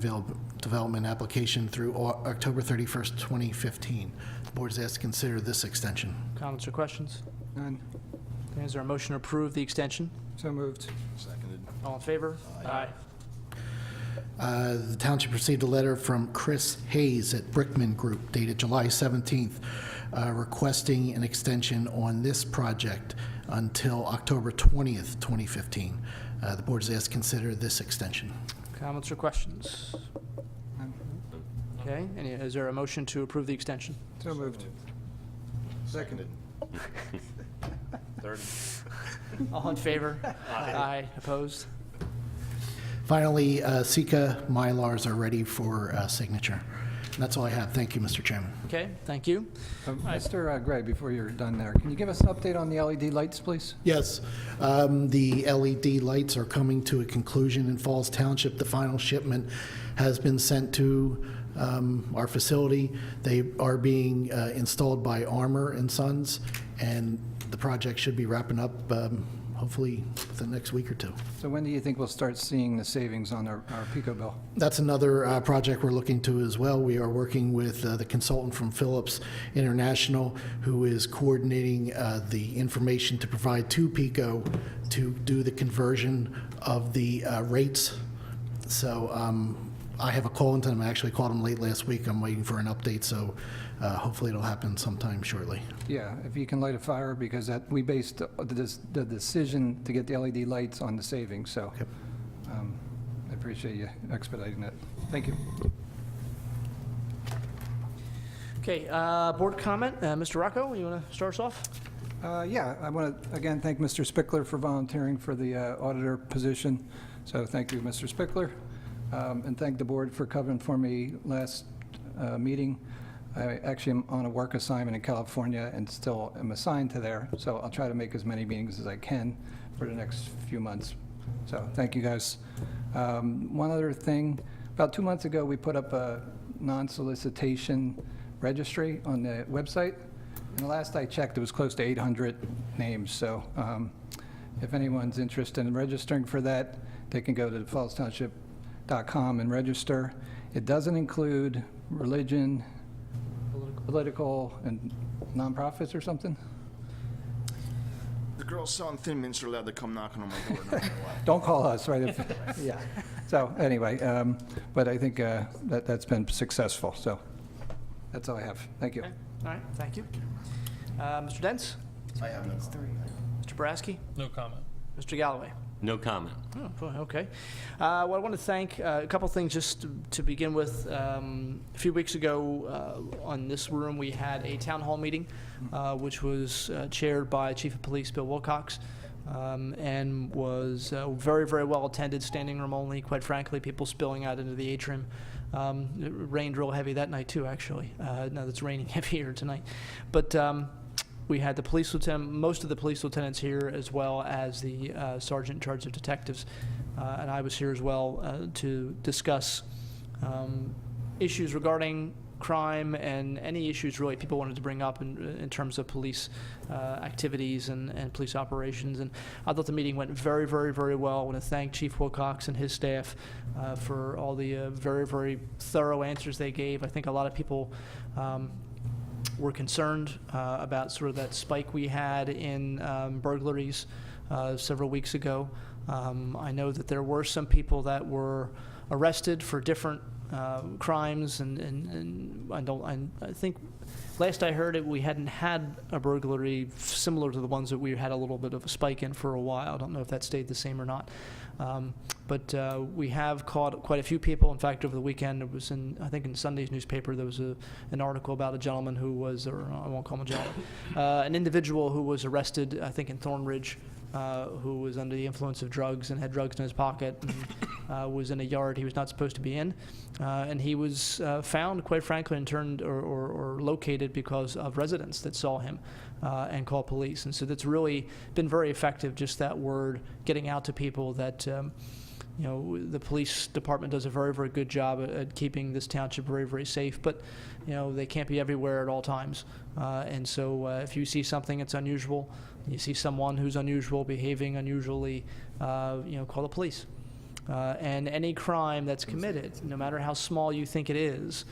development application through October 31st, 2015. The board is asked to consider this extension. Comments or questions? None. Okay, is there a motion to approve the extension? So moved. Seconded. All in favor? Aye. The township received a letter from Chris Hayes at Brickman Group dated July 17th requesting an extension on this project until October 20th, 2015. The board is asked to consider this extension. Comments or questions? None. Okay, is there a motion to approve the extension? So moved. Seconded. Third. All in favor? Aye. Opposed? Finally, Sika Mylars are ready for signature. And that's all I have. Thank you, Mr. Chairman. Okay, thank you. Mr. Gray, before you're done there, can you give us an update on the LED lights, please? Yes, the LED lights are coming to a conclusion in Falls Township. The final shipment has been sent to our facility. They are being installed by Armor and Sons, and the project should be wrapping up hopefully within the next week or two. So when do you think we'll start seeing the savings on our Pico bill? That's another project we're looking to as well. We are working with the consultant from Phillips International, who is coordinating the information to provide to Pico to do the conversion of the rates. So I have a call into them. I actually called them late last week. I'm waiting for an update, so hopefully it'll happen sometime shortly. Yeah, if you can light a fire, because we based the decision to get the LED lights on the savings, so Yep. I appreciate you expediting that. Thank you. Okay, board comment. Mr. Rocco, you want to start us off? Yeah, I want to, again, thank Mr. Spickler for volunteering for the auditor position. So thank you, Mr. Spickler. And thank the board for covering for me last meeting. I actually am on a work assignment in California and still am assigned to there, so I'll try to make as many meetings as I can for the next few months. So thank you, guys. One other thing, about 2 months ago, we put up a non-solicitation registry on the website, and the last I checked, it was close to 800 names. So if anyone's interested in registering for that, they can go to fallstownship.com and register. It doesn't include religion, political, and nonprofits or something? The girls selling Thin Mints are allowed to come knocking on my door. No matter what. Don't call us, right? Yeah. So anyway, but I think that's been successful. So that's all I have. Thank you. Okay. All right, thank you. Mr. Dents? I have no comment. Mr. Brasky? No comment. Mr. Galloway? No comment. Oh, okay. Well, I want to thank a couple things just to begin with. A few weeks ago on this room, we had a town hall meeting, which was chaired by Chief of Police Bill Wilcox, and was very, very well attended, standing room only, quite frankly, people spilling out into the atrium. It rained real heavy that night, too, actually. Now it's raining heavier tonight. But we had the police lieutenant, most of the police lieutenants here, as well as the sergeant in charge of detectives. and I was here as well to discuss issues regarding crime and any issues really people wanted to bring up in terms of police activities and police operations. And I thought the meeting went very, very, very well. I want to thank Chief Wilcox and his staff for all the very, very thorough answers they gave. I think a lot of people were concerned about sort of that spike we had in burglaries several weeks ago. I know that there were some people that were arrested for different crimes, and I think last I heard we hadn't had a burglary similar to the ones that we had a little bit of a spike in for a while. I don't know if that stayed the same or not. But we have caught quite a few people. In fact, over the weekend, it was I think in Sunday's newspaper, there was an article about a gentleman who was, or I won't call him a gentleman, an individual who was arrested, I think in Thornridge, who was under the influence of drugs and had drugs in his pocket and was in a yard he was not supposed to be in. And he was found, quite frankly, and turned or located because of residents that saw him and called police. And so that's really been very effective, just that word getting out to people that the police department does a very, very good job at keeping this township very, very safe, but they can't be everywhere at all times. And so if you see something that's unusual, you see someone who's unusual, behaving unusually, call the police. And any crime that's committed, no matter how small you think it is,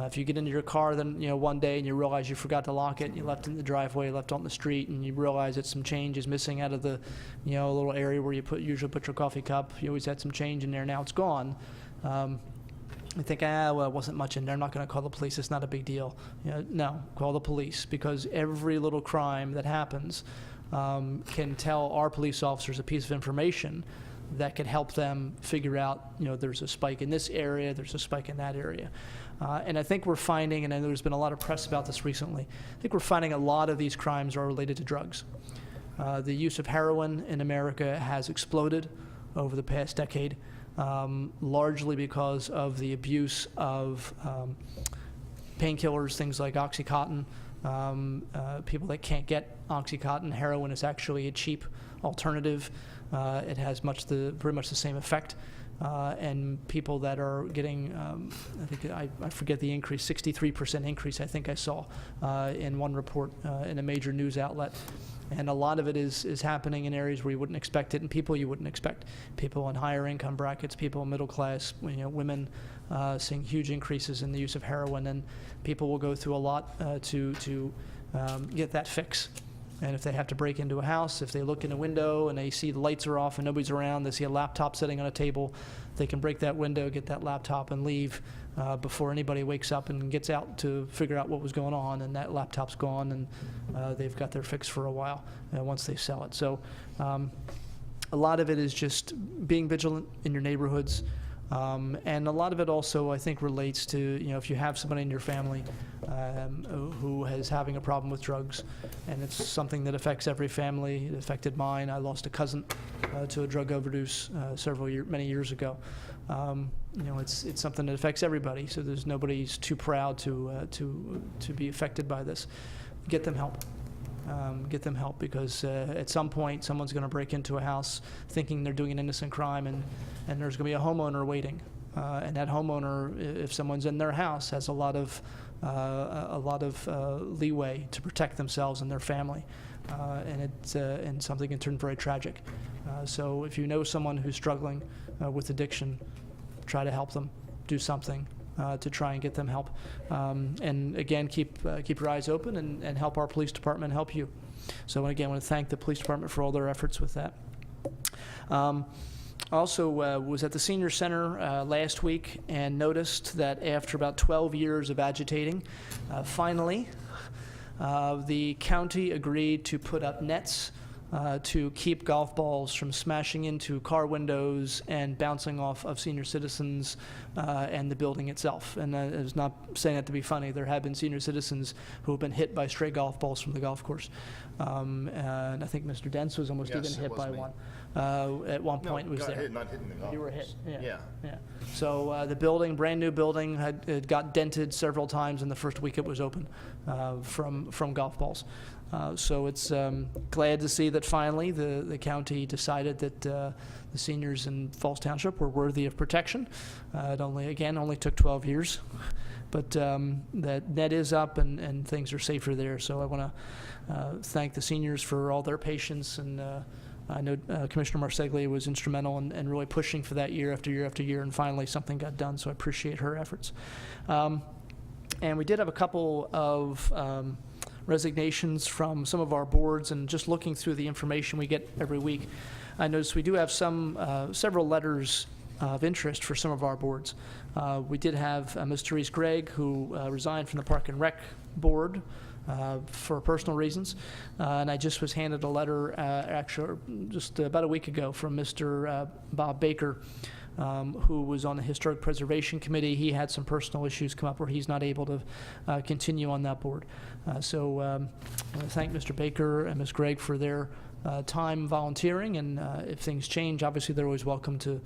if you get into your car then one day and you realize you forgot to lock it, you left it in the driveway, left it on the street, and you realize that some change is missing out of the little area where you usually put your coffee cup. You always had some change in there, now it's gone. I think, well, it wasn't much in there, I'm not going to call the police, it's not a big deal. No, call the police, because every little crime that happens can tell our police officers a piece of information that can help them figure out, there's a spike in this area, there's a spike in that area. And I think we're finding, and I know there's been a lot of press about this recently, I think we're finding a lot of these crimes are related to drugs. The use of heroin in America has exploded over the past decade, largely because of the abuse of painkillers, things like OxyContin. People that can't get OxyContin, heroin is actually a cheap alternative. It has very much the same effect. And people that are getting, I forget the increase, 63% increase I think I saw in one report in a major news outlet. And a lot of it is happening in areas where you wouldn't expect it, and people you wouldn't expect. People in higher income brackets, people in middle class, women seeing huge increases in the use of heroin, and people will go through a lot to get that fix. And if they have to break into a house, if they look in a window and they see the lights are off and nobody's around, they see a laptop sitting on a table, they can break that window, get that laptop, and leave before anybody wakes up and gets out to figure out what was going on, and that laptop's gone, and they've got their fix for a while once they sell it. So a lot of it is just being vigilant in your neighborhoods. And a lot of it also, I think, relates to, if you have somebody in your family who is having a problem with drugs, and it's something that affects every family. It affected mine. I lost a cousin to a drug overdose many years ago. It's something that affects everybody, so there's nobody's too proud to be affected by this. Get them help. Get them help, because at some point someone's going to break into a house thinking they're doing an innocent crime, and there's going to be a homeowner waiting, and that homeowner, if someone's in their house, has a lot of leeway to protect themselves and their family, and something can turn very tragic. So if you know someone who's struggling with addiction, try to help them, do something to try and get them help. And again, keep your eyes open and help our police department help you. So again, I want to thank the police department for all their efforts with that. Also was at the senior center last week and noticed that after about 12 years of agitating, finally the county agreed to put up nets to keep golf balls from smashing into car windows and bouncing off of senior citizens and the building itself. And I was not saying that to be funny. There have been senior citizens who have been hit by stray golf balls from the golf course. And I think Mr. Dents was almost even hit by one. at one point was there. Not hitting the golf You were balls. hit, Yeah. yeah. So the building, brand-new building, had got dented several times in the first week it was open from golf balls. So it's glad to see that finally the county decided that the seniors in Falls Township were worthy of protection. It only took 12 years. But that net is up and things are safer there. So I want to thank the seniors for all their patience, and I know Commissioner Marseglia was instrumental in really pushing for that year after year after year, and finally something got done, so I appreciate her efforts. And we did have a couple of resignations from some of our boards, and just looking through the information we get every week, I noticed we do have several letters of interest for some of our boards. We did have Ms. Therese Gregg, who resigned from the Park and Rec Board for personal reasons. And I just was handed a letter, actually, just about a week ago from Mr. Bob Baker, who was on the Historic Preservation Committee. He had some personal issues come up where he's not able to continue on that board. So I want to thank Mr. Baker and Ms. Gregg for their time volunteering, and if things change, obviously they're always welcome to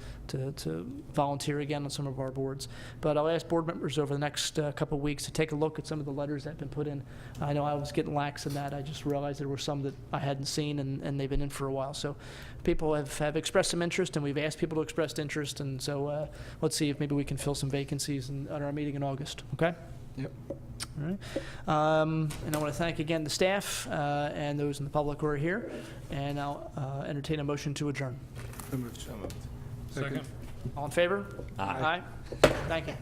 volunteer again on some of our boards. But I'll ask board members over the next couple of weeks to take a look at some of the letters that have been put in. I know I was getting lax in that. I just realized there were some that I hadn't seen, and they've been in for a while. So people have expressed some interest, and we've asked people to express interest, and so let's see if maybe we can fill some vacancies on our meeting in August, okay? Yep. All right. And I want to thank again the staff and those in the public who are here, and I'll entertain a motion to adjourn. Second. All in favor? Aye. Thank you.